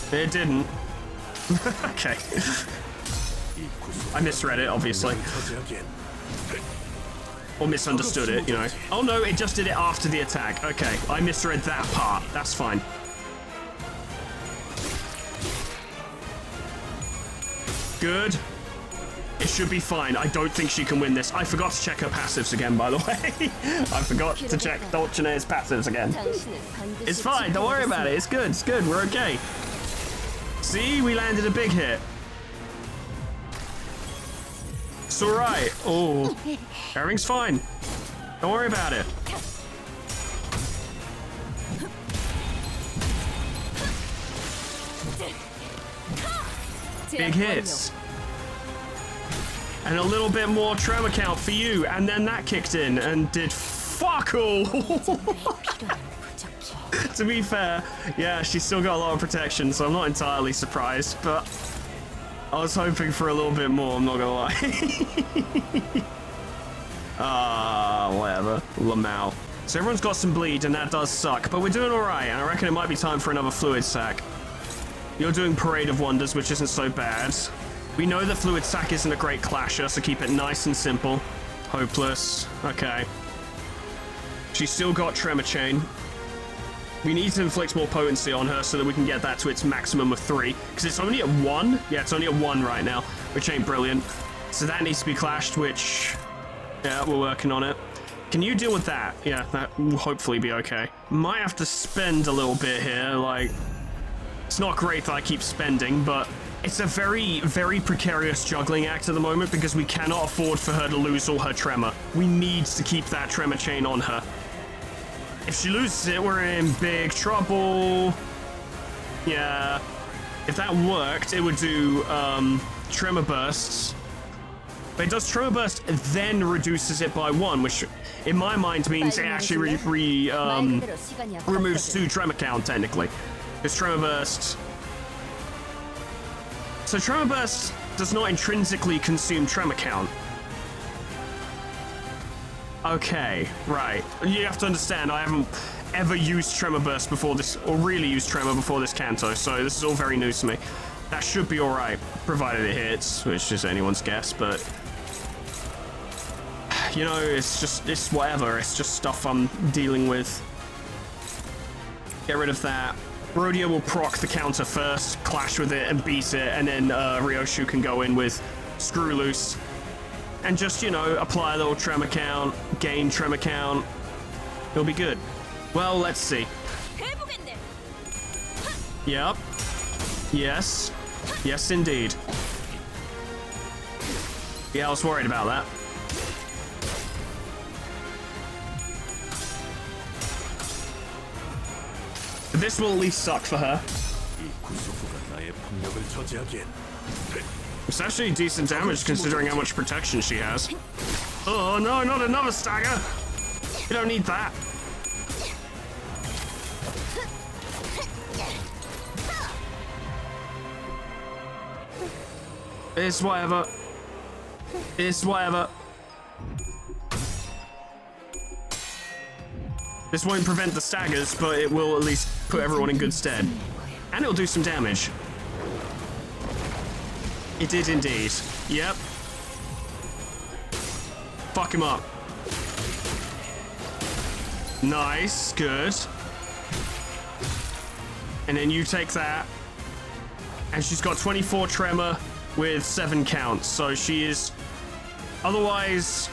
It didn't. Okay. I misread it, obviously. Or misunderstood it, you know. Oh no, it just did it after the attack. Okay, I misread that part. That's fine. Good. It should be fine. I don't think she can win this. I forgot to check her passives again, by the way. I forgot to check Dulcinea's passives again. It's fine. Don't worry about it. It's good. It's good. We're okay. See? We landed a big hit. It's alright. Oh. Everything's fine. Don't worry about it. Big hits. And a little bit more tremor count for you. And then that kicked in and did fuck all. To be fair, yeah, she's still got a lot of protection, so I'm not entirely surprised, but I was hoping for a little bit more, I'm not gonna lie. Whatever. Lamau. So everyone's got some bleed, and that does suck, but we're doing alright, and I reckon it might be time for another fluid sack. You're doing Parade of Wonders, which isn't so bad. We know that Fluid Sack isn't a great clasher, so keep it nice and simple. Hopeless. Okay. She's still got Tremor Chain. We need to inflict more potency on her so that we can get that to its maximum of 3. Because it's only at 1. Yeah, it's only at 1 right now, which ain't brilliant. So that needs to be clashed, which... yeah, we're working on it. Can you deal with that? Yeah, that will hopefully be okay. Might have to spend a little bit here, like... It's not great that I keep spending, but... It's a very, very precarious juggling act at the moment because we cannot afford for her to lose all her tremor. We need to keep that tremor chain on her. If she loses it, we're in big trouble. Yeah. If that worked, it would do tremor bursts. But it does tremor burst, then reduces it by 1, which in my mind means it actually removes 2 tremor count, technically. Because tremor burst... So Tremor Burst does not intrinsically consume Tremor Count. Okay, right. You have to understand, I haven't ever used Tremor Burst before this, or really used Tremor before this Kanto, so this is all very new to me. That should be alright, provided it hits, which is anyone's guess, but... You know, it's whatever, it's just stuff I'm dealing with. Get rid of that. Rodeo will proc the counter first, clash with it and beat it, and then Ryoshu can go in with Screw Loose. And just, you know, apply a little tremor count, gain tremor count. It'll be good. Well, let's see. Yep. Yes. Yes, indeed. Yeah, I was worried about that. This will at least suck for her. It's actually decent damage considering how much protection she has. Oh no, not another stagger! You don't need that. It's whatever. It's whatever. This won't prevent the staggers, but it will at least put everyone in good stead. And it'll do some damage. It did indeed. Yep. Fuck him up. Nice, good. And then you take that. And she's got 24 tremor with 7 counts, so she is otherwise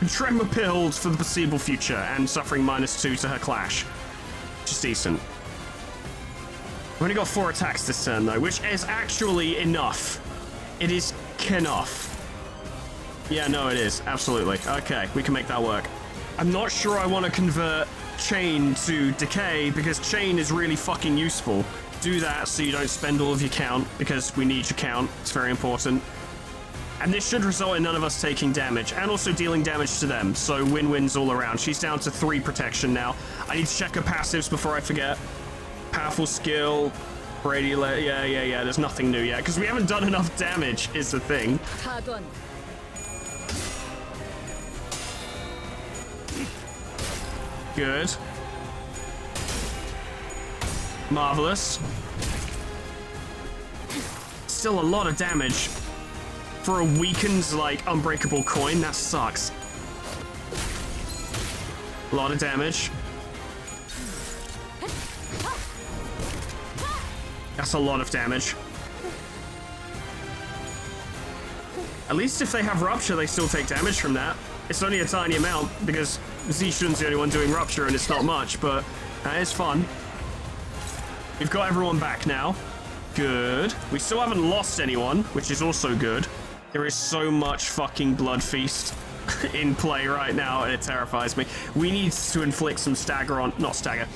tremor pilled for the foreseeable future and suffering -2 to her clash. Which is decent. We've only got 4 attacks this turn though, which is actually enough. It is enough. Yeah, no, it is. Absolutely. Okay, we can make that work. I'm not sure I want to convert Chain to Decay because Chain is really fucking useful. Do that so you don't spend all of your count because we need your count. It's very important. And this should result in none of us taking damage and also dealing damage to them. So win-wins all around. She's down to 3 protection now. I need to check her passives before I forget. Powerful skill. Brady, yeah. There's nothing new yet because we haven't done enough damage is the thing. Good. Marvelous. Still a lot of damage. For a weakened, like, unbreakable coin, that sucks. A lot of damage. That's a lot of damage. At least if they have Rupture, they still take damage from that. It's only a tiny amount, because Zishun's the only one doing Rupture, and it's not much, but that is fun. We've got everyone back now. Good. We still haven't lost anyone, which is also good. There is so much fucking Blood Feast in play right now, and it terrifies me. We need to inflict some stagger on... Not stagger.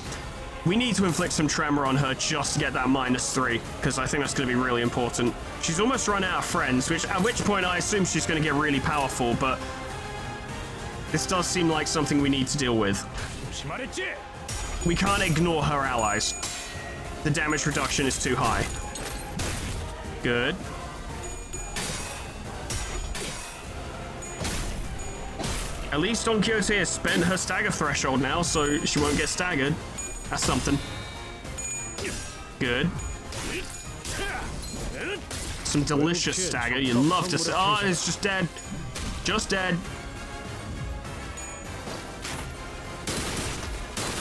We need to inflict some tremor on her just to get that -3, because I think that's going to be really important. She's almost run out of friends, at which point I assume she's going to get really powerful, but this does seem like something we need to deal with. We can't ignore her allies. The damage reduction is too high. Good. At least Don Quixote has spent her stagger threshold now, so she won't get staggered. That's something. Good. Some delicious stagger. You love to see. Oh, it's just dead. Just dead.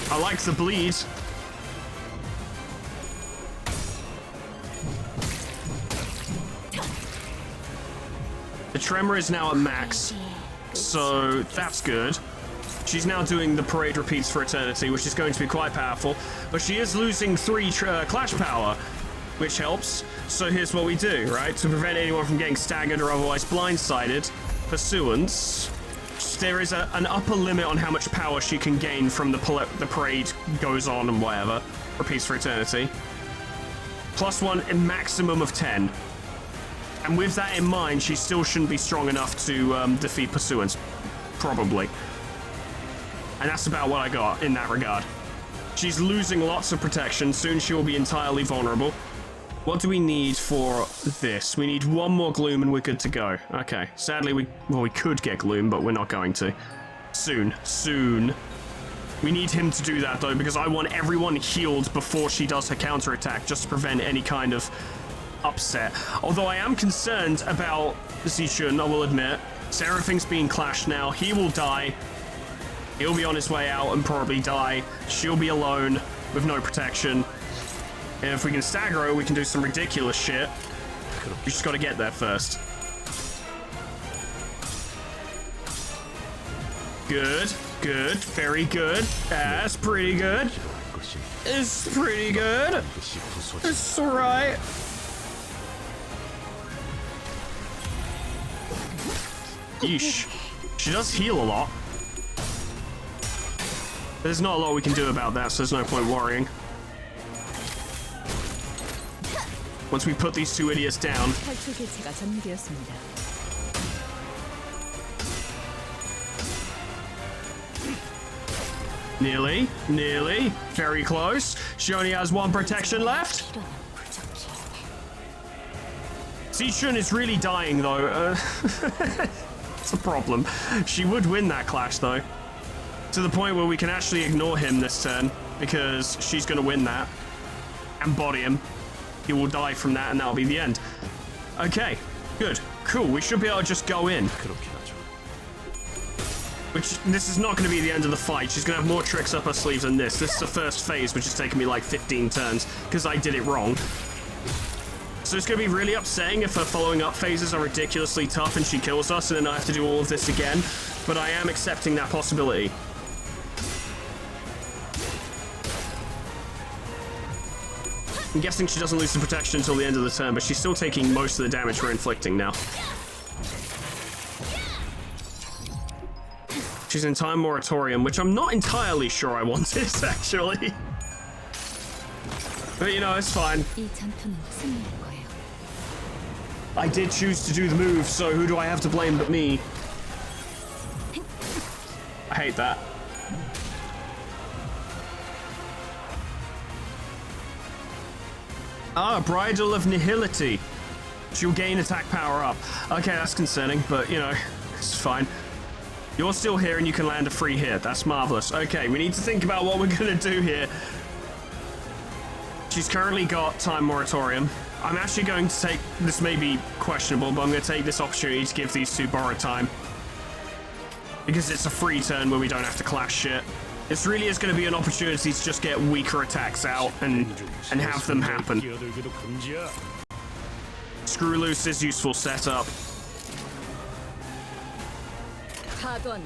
I like the bleed. The tremor is now at max, so that's good. She's now doing the Parade Repeats for Eternity, which is going to be quite powerful, but she is losing 3 clash power, which helps. So here's what we do, right? To prevent anyone from getting staggered or otherwise blindsided, Pursuance, there is an upper limit on how much power she can gain from the parade goes on and whatever. Repeats for Eternity. +1 a maximum of 10. And with that in mind, she still shouldn't be strong enough to defeat Pursuance. Probably. And that's about what I got in that regard. She's losing lots of protection. Soon she will be entirely vulnerable. What do we need for this? We need 1 more Gloom and we're good to go. Okay. Sadly, we could get Gloom, but we're not going to. Soon. We need him to do that, though, because I want everyone healed before she does her counterattack, just to prevent any kind of upset. Although I am concerned about Zichun, I will admit. Seraphim's being clashed now. He will die. He'll be on his way out and probably die. She'll be alone with no protection. And if we can stagger her, we can do some ridiculous shit. We just gotta get there first. Good. Very good. That's pretty good. It's pretty good. It's alright. Yeesh. She does heal a lot. There's not a lot we can do about that, so there's no point worrying. Once we put these two idiots down. 탈출 개체가 정리되었습니다. Nearly. Very close. She only has one protection left. Zichun is really dying, though. It's a problem. She would win that clash, though. To the point where we can actually ignore him this turn, because she's going to win that. And body him. He will die from that, and that'll be the end. Okay, good. Cool, we should be able to just go in. Which, this is not going to be the end of the fight. She's going to have more tricks up her sleeves than this. This is the first phase, which has taken me like 15 turns, because I did it wrong. So it's going to be really upsetting if her following up phases are ridiculously tough and she kills us, and then I have to do all of this again. But I am accepting that possibility. I'm guessing she doesn't lose the protection until the end of the turn, but she's still taking most of the damage we're inflicting now. She's in time moratorium, which I'm not entirely sure I wanted, actually. But you know, it's fine. 이 전투는 승리할 거예요. I did choose to do the move, so who do I have to blame but me? I hate that. Ah, Bridle of Nihility. She'll gain attack power up. Okay, that's concerning, but you know, it's fine. You're still here and you can land a free hit. That's marvelous. Okay, we need to think about what we're gonna do here. She's currently got time moratorium. I'm actually going to take, this may be questionable, but I'm going to take this opportunity to give these two borrowed time. Because it's a free turn where we don't have to clash shit. This really is going to be an opportunity to just get weaker attacks out and have them happen. Screw loose is useful setup. 파돈.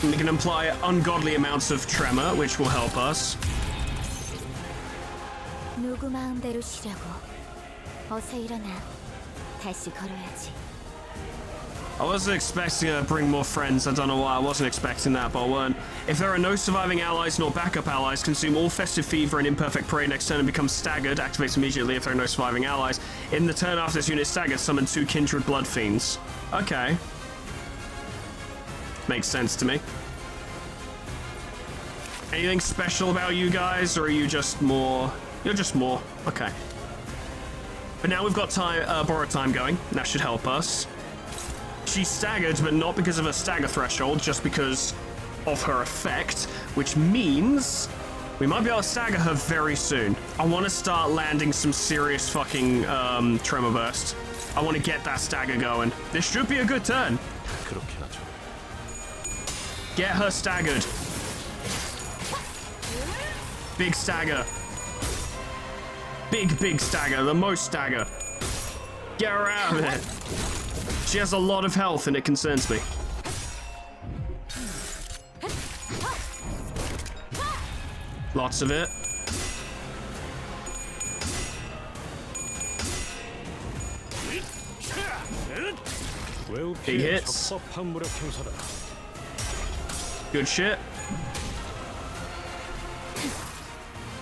We can apply ungodly amounts of tremor, which will help us. 누구 마음대로 쉬라고. 어서 일어나. 다시 걸어야지. I wasn't expecting her to bring more friends. I don't know why I wasn't expecting that, but I weren't. If there are no surviving allies nor backup allies, consume all Festive Fever and Imperfect Prey next turn and become staggered. Activates immediately if there are no surviving allies. In the turn after this unit is staggered, summon 2 Kindred Blood Fiends. Okay. Makes sense to me. Anything special about you guys, or are you just more... You're just more. Okay. But now we've got time, borrowed time going. That should help us. She's staggered, but not because of her stagger threshold, just because of her effect, which means we might be able to stagger her very soon. I want to start landing some serious fucking Tremor Burst. I want to get that stagger going. This should be a good turn. Get her staggered. Big stagger. Big stagger. The most stagger. Get her out of there. She has a lot of health and it concerns me. Lots of it. Big hits. Good shit.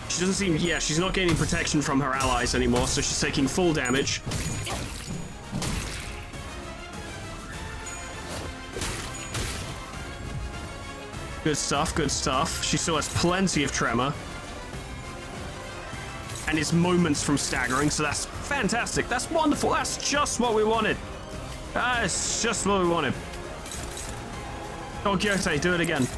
She doesn't seem... Yeah, she's not gaining protection from her allies anymore, so she's taking full damage. Good stuff, good stuff. She still has plenty of tremor. and his moments from staggering, so that's fantastic. That's wonderful. That's just what we wanted. That's just what we wanted. Oh, Quixote, do it again.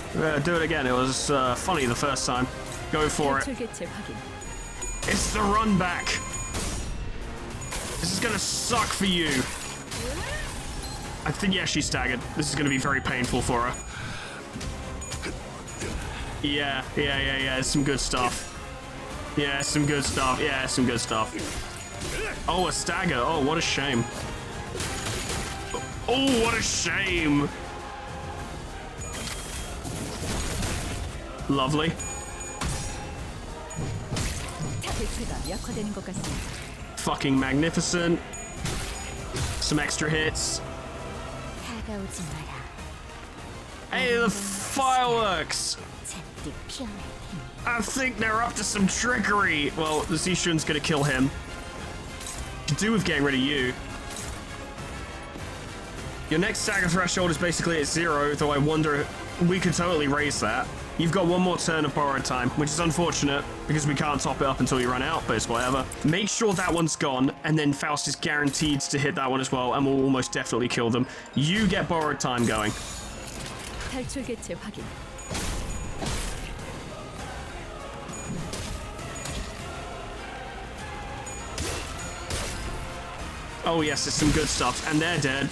Do it again. It was funny the first time. Go for it. 탈출 개체 확인. It's the run back. This is gonna suck for you. I think, yeah, she's staggered. This is gonna be very painful for her. Yeah. It's some good stuff. Yeah, some good stuff. Yeah, some good stuff. Oh, a stagger. Oh, what a shame. Oh, what a shame. Lovely. 대체가 약화되는 것 같습니다. Fucking magnificent. Some extra hits. 다가오지 마라. Hey, the fireworks! 잔뜩 피어날 테니. I think they're up to some trickery. Well, the Zishun's gonna kill him. To do with getting rid of you. Your next stagger threshold is basically at 0, though I wonder we could totally raise that. You've got one more turn of borrowed time, which is unfortunate because we can't top it up until you run out, but it's whatever. Make sure that one's gone, and then Faust is guaranteed to hit that one as well, and we'll almost definitely kill them. You get borrowed time going. 탈출 개체 확인. Oh yes, it's some good stuff, and they're dead.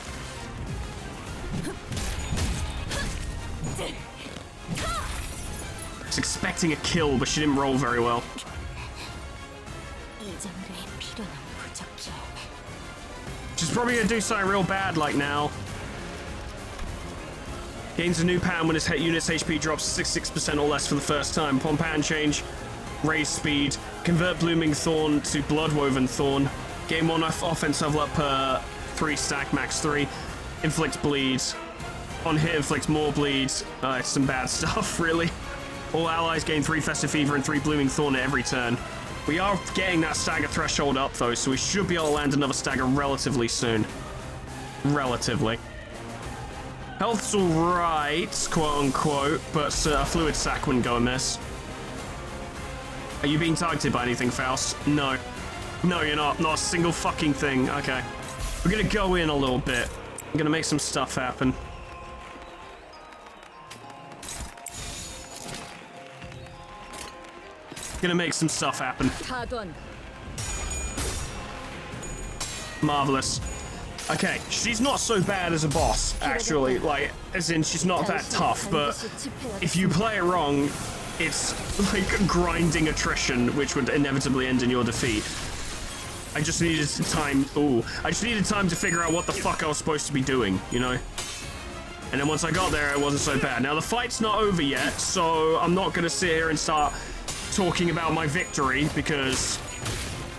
I was expecting a kill, but she didn't roll very well. 이 정도의 피로는 부족해. She's probably gonna do something real bad like now. Gains a new pattern when his unit's HP drops 66% or less for the first time. Upon pattern change, raise speed, convert Blooming Thorn to Bloodwoven Thorn. Gain one offense level up per 3 stack, max 3. Inflicts bleeds. On hit, inflicts more bleeds. It's some bad stuff, really. All allies gain 3 Festive Fever and 3 Blooming Thorn at every turn. We are getting that stagger threshold up, though, so we should be able to land another stagger relatively soon. Relatively. Health's alright, quote-unquote, but a fluid sac wouldn't go amiss. Are you being targeted by anything, Faust? No. No, you're not. Not a single fucking thing. Okay. We're gonna go in a little bit. I'm gonna make some stuff happen. Gonna make some stuff happen. 타돈. Marvelous. Okay, she's not so bad as a boss, actually. Like, as in, she's not that tough, but if you play it wrong, it's like grinding attrition, which would inevitably end in your defeat. I just needed time. Ooh, I just needed time to figure out what the fuck I was supposed to be doing, you know? And then once I got there, it wasn't so bad. Now, the fight's not over yet, so I'm not gonna sit here and start talking about my victory, because,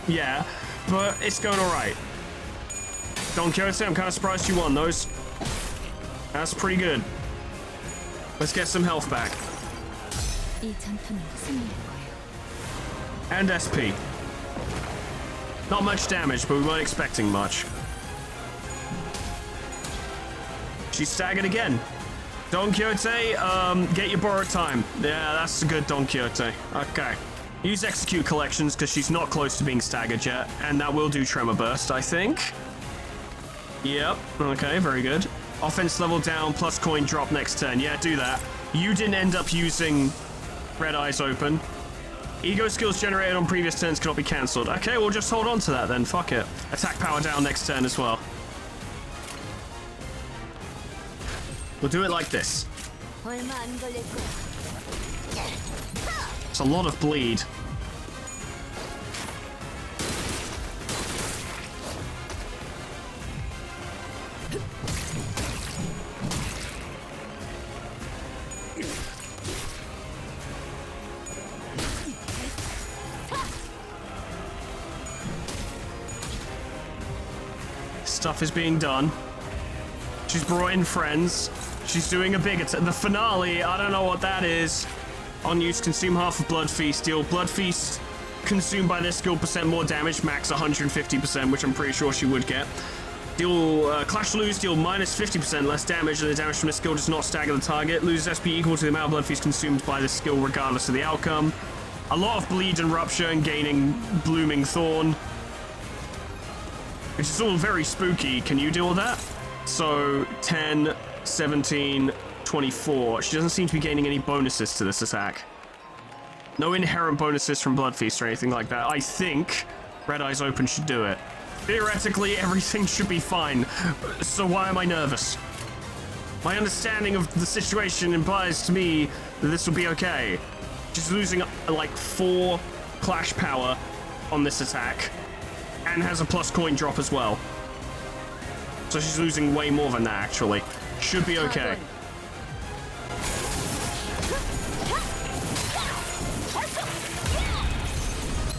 yeah, but it's going alright. Don Quixote, I'm kind of surprised you won those. That's pretty good. Let's get some health back. 이 전투는 승리할 거예요. And SP. Not much damage, but we weren't expecting much. She's staggered again. Don Quixote, get your borrowed time. Yeah, that's a good Don Quixote. Okay. Use Execute Collections, because she's not close to being staggered yet, and that will do Tremor Burst, I think. Yep, okay, very good. Offense level down, plus coin drop next turn. Yeah, do that. You didn't end up using Red Eyes Open. Ego skills generated on previous turns cannot be cancelled. Okay, we'll just hold on to that then, fuck it. Attack power down next turn as well. We'll do it like this. 얼마 안 걸릴 거야. It's a lot of bleed. Stuff is being done. She's brought in friends. She's doing a big attack. The finale, I don't know what that is. On use, consume half of Blood Feast. Deal Blood Feast consumed by this skill % more damage, max 150%, which I'm pretty sure she would get. Deal Clash Lose, deal minus 50% less damage, and the damage from this skill does not stagger the target. Loses SP equal to the amount of Blood Feast consumed by this skill regardless of the outcome. A lot of bleed and rupture and gaining blooming thorn, which is all very spooky. Can you deal with that? So 10, 17, 24. She doesn't seem to be gaining any bonuses to this attack. No inherent bonuses from Blood Feast or anything like that. I think Red Eyes Open should do it. Theoretically, everything should be fine. So why am I nervous? My understanding of the situation implies to me that this will be okay. She's losing like 4 clash power on this attack and has a plus coin drop as well. So she's losing way more than that actually. Should be okay.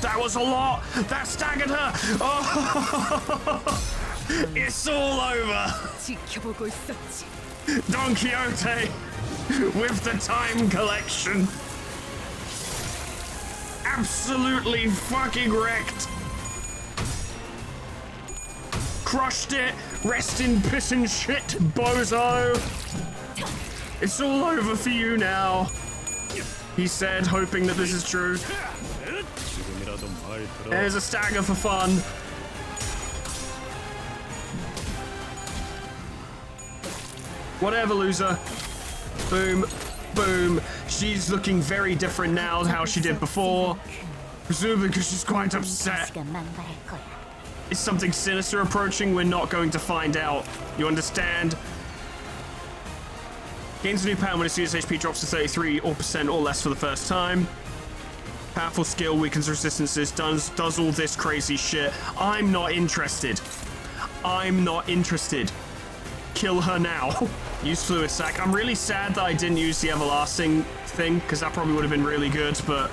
That was a lot! That staggered her! Oh! It's all over! 지켜보고 있었지. Don Quixote with the time collection. Absolutely fucking wrecked. Crushed it. Rest in piss and shit, bozo. It's all over for you now, he said, hoping that this is true. There's a stagger for fun. Whatever, loser. Boom, boom. She's looking very different now than how she did before. Presumably because she's quite upset. Is something sinister approaching? We're not going to find out. You understand? Gains a new power when its unit's HP drops to 33% or less for the first time. Powerful skill, weakens resistances, does all this crazy shit. I'm not interested. I'm not interested. Kill her now. Use Fluid Sac. I'm really sad that I didn't use the Everlasting thing, because that probably would have been really good, but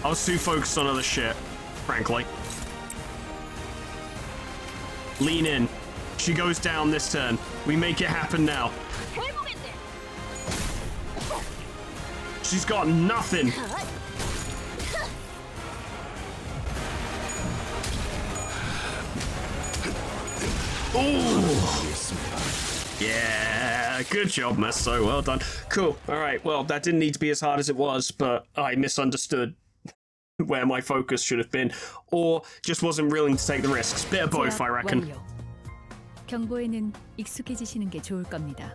I was too focused on other shit, frankly. Lean in. She goes down this turn. We make it happen now. She's got nothing. Ooh. Yeah, good job, Mesto. Well done. Cool. All right. Well, that didn't need to be as hard as it was, but I misunderstood where my focus should have been, or just wasn't willing to take the risks. Bit of both, I reckon. 완료. 경보에는 익숙해지시는 게 좋을 겁니다.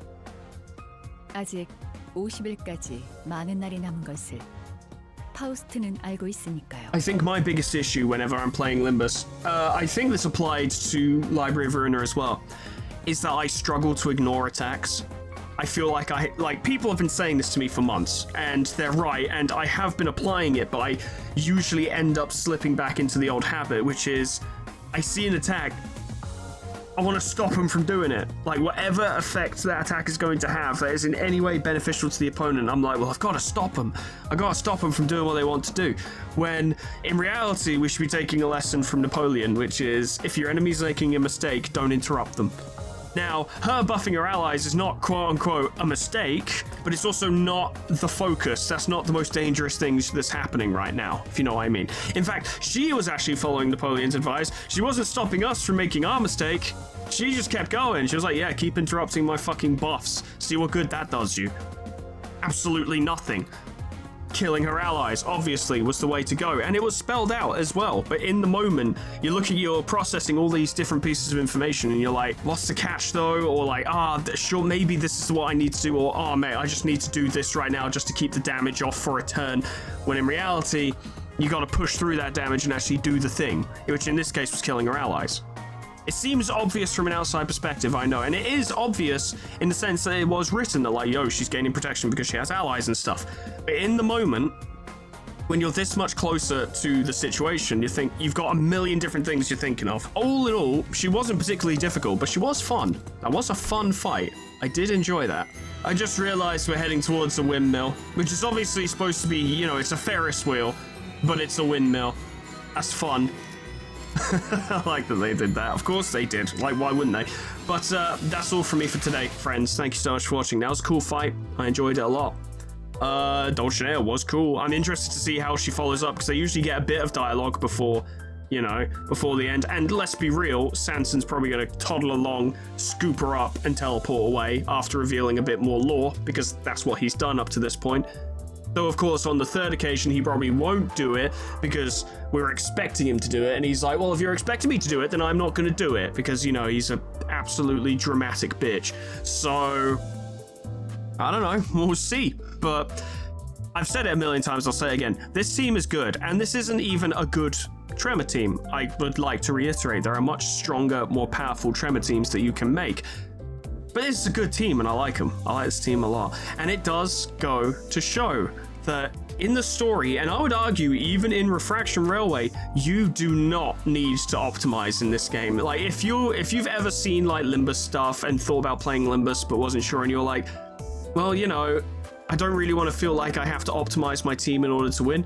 아직 50일까지 많은 날이 남은 것을 파우스트는 알고 있으니까요. I think my biggest issue whenever I'm playing Limbus, I think this applied to Library of Ruiner as well, is that I struggle to ignore attacks. I feel like people have been saying this to me for months, and they're right, and I have been applying it, but I usually end up slipping back into the old habit, which is I see an attack, I want to stop them from doing it. Like, whatever effect that attack is going to have that is in any way beneficial to the opponent, I'm like, well, I've got to stop them. I've got to stop them from doing what they want to do. When, in reality, we should be taking a lesson from Napoleon, which is, if your enemy's making a mistake, don't interrupt them. Now, her buffing her allies is not quote-unquote a mistake, but it's also not the focus. That's not the most dangerous thing that's happening right now, if you know what I mean. In fact, she was actually following Napoleon's advice. She wasn't stopping us from making our mistake. She just kept going. She was like, yeah, keep interrupting my fucking buffs. See what good that does you. Absolutely nothing. Killing her allies, obviously, was the way to go. And it was spelled out as well. But in the moment, you're processing all these different pieces of information and you're like, what's the catch though? Or like, sure, maybe this is what I need to do. Or, mate, I just need to do this right now just to keep the damage off for a turn. When in reality, you got to push through that damage and actually do the thing, which in this case was killing her allies. It seems obvious from an outside perspective, I know, and it is obvious in the sense that it was written that, like, yo, she's gaining protection because she has allies and stuff. But in the moment, when you're this much closer to the situation, you think you've got a million different things you're thinking of. All in all, she wasn't particularly difficult, but she was fun. That was a fun fight. I did enjoy that. I just realized we're heading towards a windmill, which is obviously supposed to be, you know, it's a Ferris wheel, but it's a windmill. That's fun. I like that they did that. Of course they did. Like, why wouldn't they? But that's all from me for today, friends. Thank you so much for watching. That was a cool fight. I enjoyed it a lot. Dulcinea was cool. I'm interested to see how she follows up, because they usually get a bit of dialogue before, you know, before the end. And let's be real, Sanson's probably going to toddle along, scoop her up, and teleport away after revealing a bit more lore, because that's what he's done up to this point. Though, of course, on the third occasion, he probably won't do it because we're expecting him to do it. And he's like, well, if you're expecting me to do it, then I'm not going to do it because, you know, he's an absolutely dramatic bitch. So, I don't know. We'll see. But I've said it a million times. I'll say it again. This team is good. And this isn't even a good Tremor team. I would like to reiterate, there are much stronger, more powerful Tremor teams that you can make. But this is a good team, and I like them. I like this team a lot. And it does go to show that in the story, and I would argue even in Refraction Railway, you do not need to optimize in this game. Like, if you've ever seen like Limbus stuff and thought about playing Limbus but wasn't sure, and you're like, well, you know, I don't really want to feel like I have to optimize my team in order to win.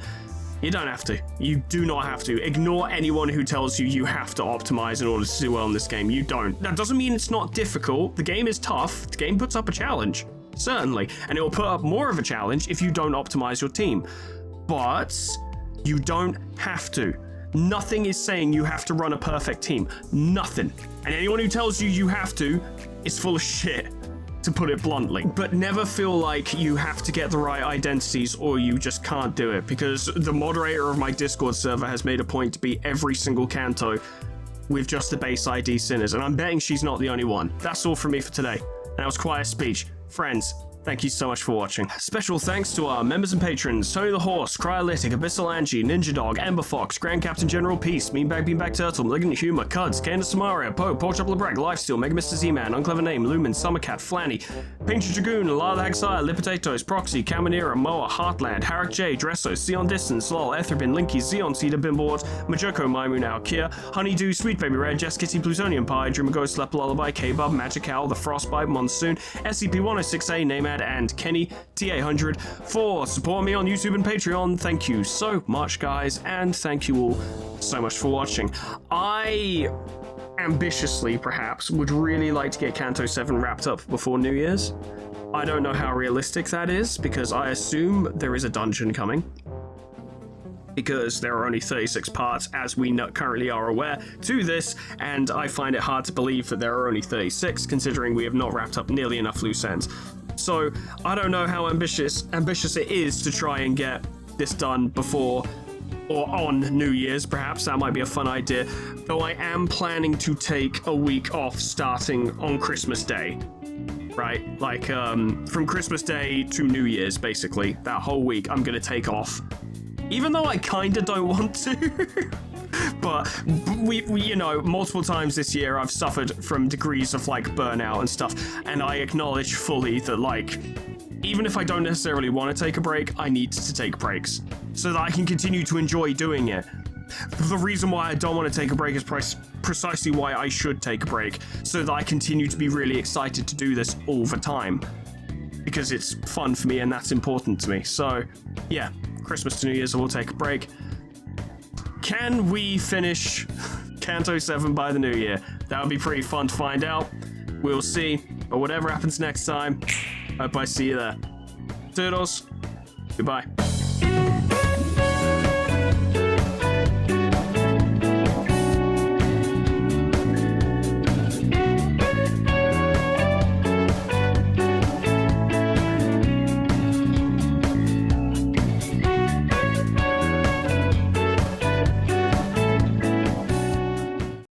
You don't have to. You do not have to. Ignore anyone who tells you you have to optimize in order to do well in this game. You don't. That doesn't mean it's not difficult. The game is tough. The game puts up a challenge, certainly. And it will put up more of a challenge if you don't optimize your team. But you don't have to. Nothing is saying you have to run a perfect team. Nothing. And anyone who tells you you have to is full of shit, to put it bluntly. But never feel like you have to get the right identities or you just can't do it, because the moderator of my Discord server has made a point to beat every single Kanto with just the base ID Sinners, and I'm betting she's not the only one. That's all from me for today. And that was quite a speech. Friends, thank you so much for watching. Special thanks to our members and patrons: Tony the Horse, Cryolytic, Abyssal Angie, Ninja Dog, Ember Fox, Grand Captain General Peace, Meanbag Beanbag Turtle, Malignant Humor, Cuds, Candace Samaria, Poe, Porchop Lebrec, Lifesteal, Mega Mr. Z-Man, Unclever Name, Lumen, Summercat, Flanny, Painted Dragoon, Lala Hagsire, Lipotatoes, Proxy, Caminera, Moa, Heartland, Harak J, Dresso, Sion Distance, Lol, Etherbin, Linky, Xeon, Cedar, Bimboard, Majoko, Maimu Now, Kia, Honeydew, Sweet Baby Red, Jess Kitty, Plutonium Pie, Dreamer Ghost, Slap Lullaby, K-Bub, Magic Owl, The Frostbite, Monsoon, SCP-106A, Namad, and Kenny, T800 for supporting me on YouTube and Patreon. Thank you so much, guys, and thank you all so much for watching. I ambitiously, perhaps, would really like to get Kanto 7 wrapped up before New Year's. I don't know how realistic that is, because I assume there is a dungeon coming, because there are only 36 parts, as we currently are aware, to this, and I find it hard to believe that there are only 36, considering we have not wrapped up nearly enough loose ends. So I don't know how ambitious it is to try and get this done before or on New Year's. Perhaps that might be a fun idea, though I am planning to take a week off starting on Christmas Day. Right? Like, from Christmas Day to New Year's, basically. That whole week I'm gonna take off. Even though I kinda don't want to. But we, you know, multiple times this year I've suffered from degrees of like burnout and stuff, and I acknowledge fully that, like, even if I don't necessarily want to take a break, I need to take breaks so that I can continue to enjoy doing it. The reason why I don't want to take a break is precisely why I should take a break, so that I continue to be really excited to do this all the time, because it's fun for me and that's important to me. So yeah, Christmas to New Year's I will take a break. Can we finish Kanto 7 by the new year? That would be pretty fun to find out. We'll see. But whatever happens next time, hope I see you there. Toodles. Goodbye.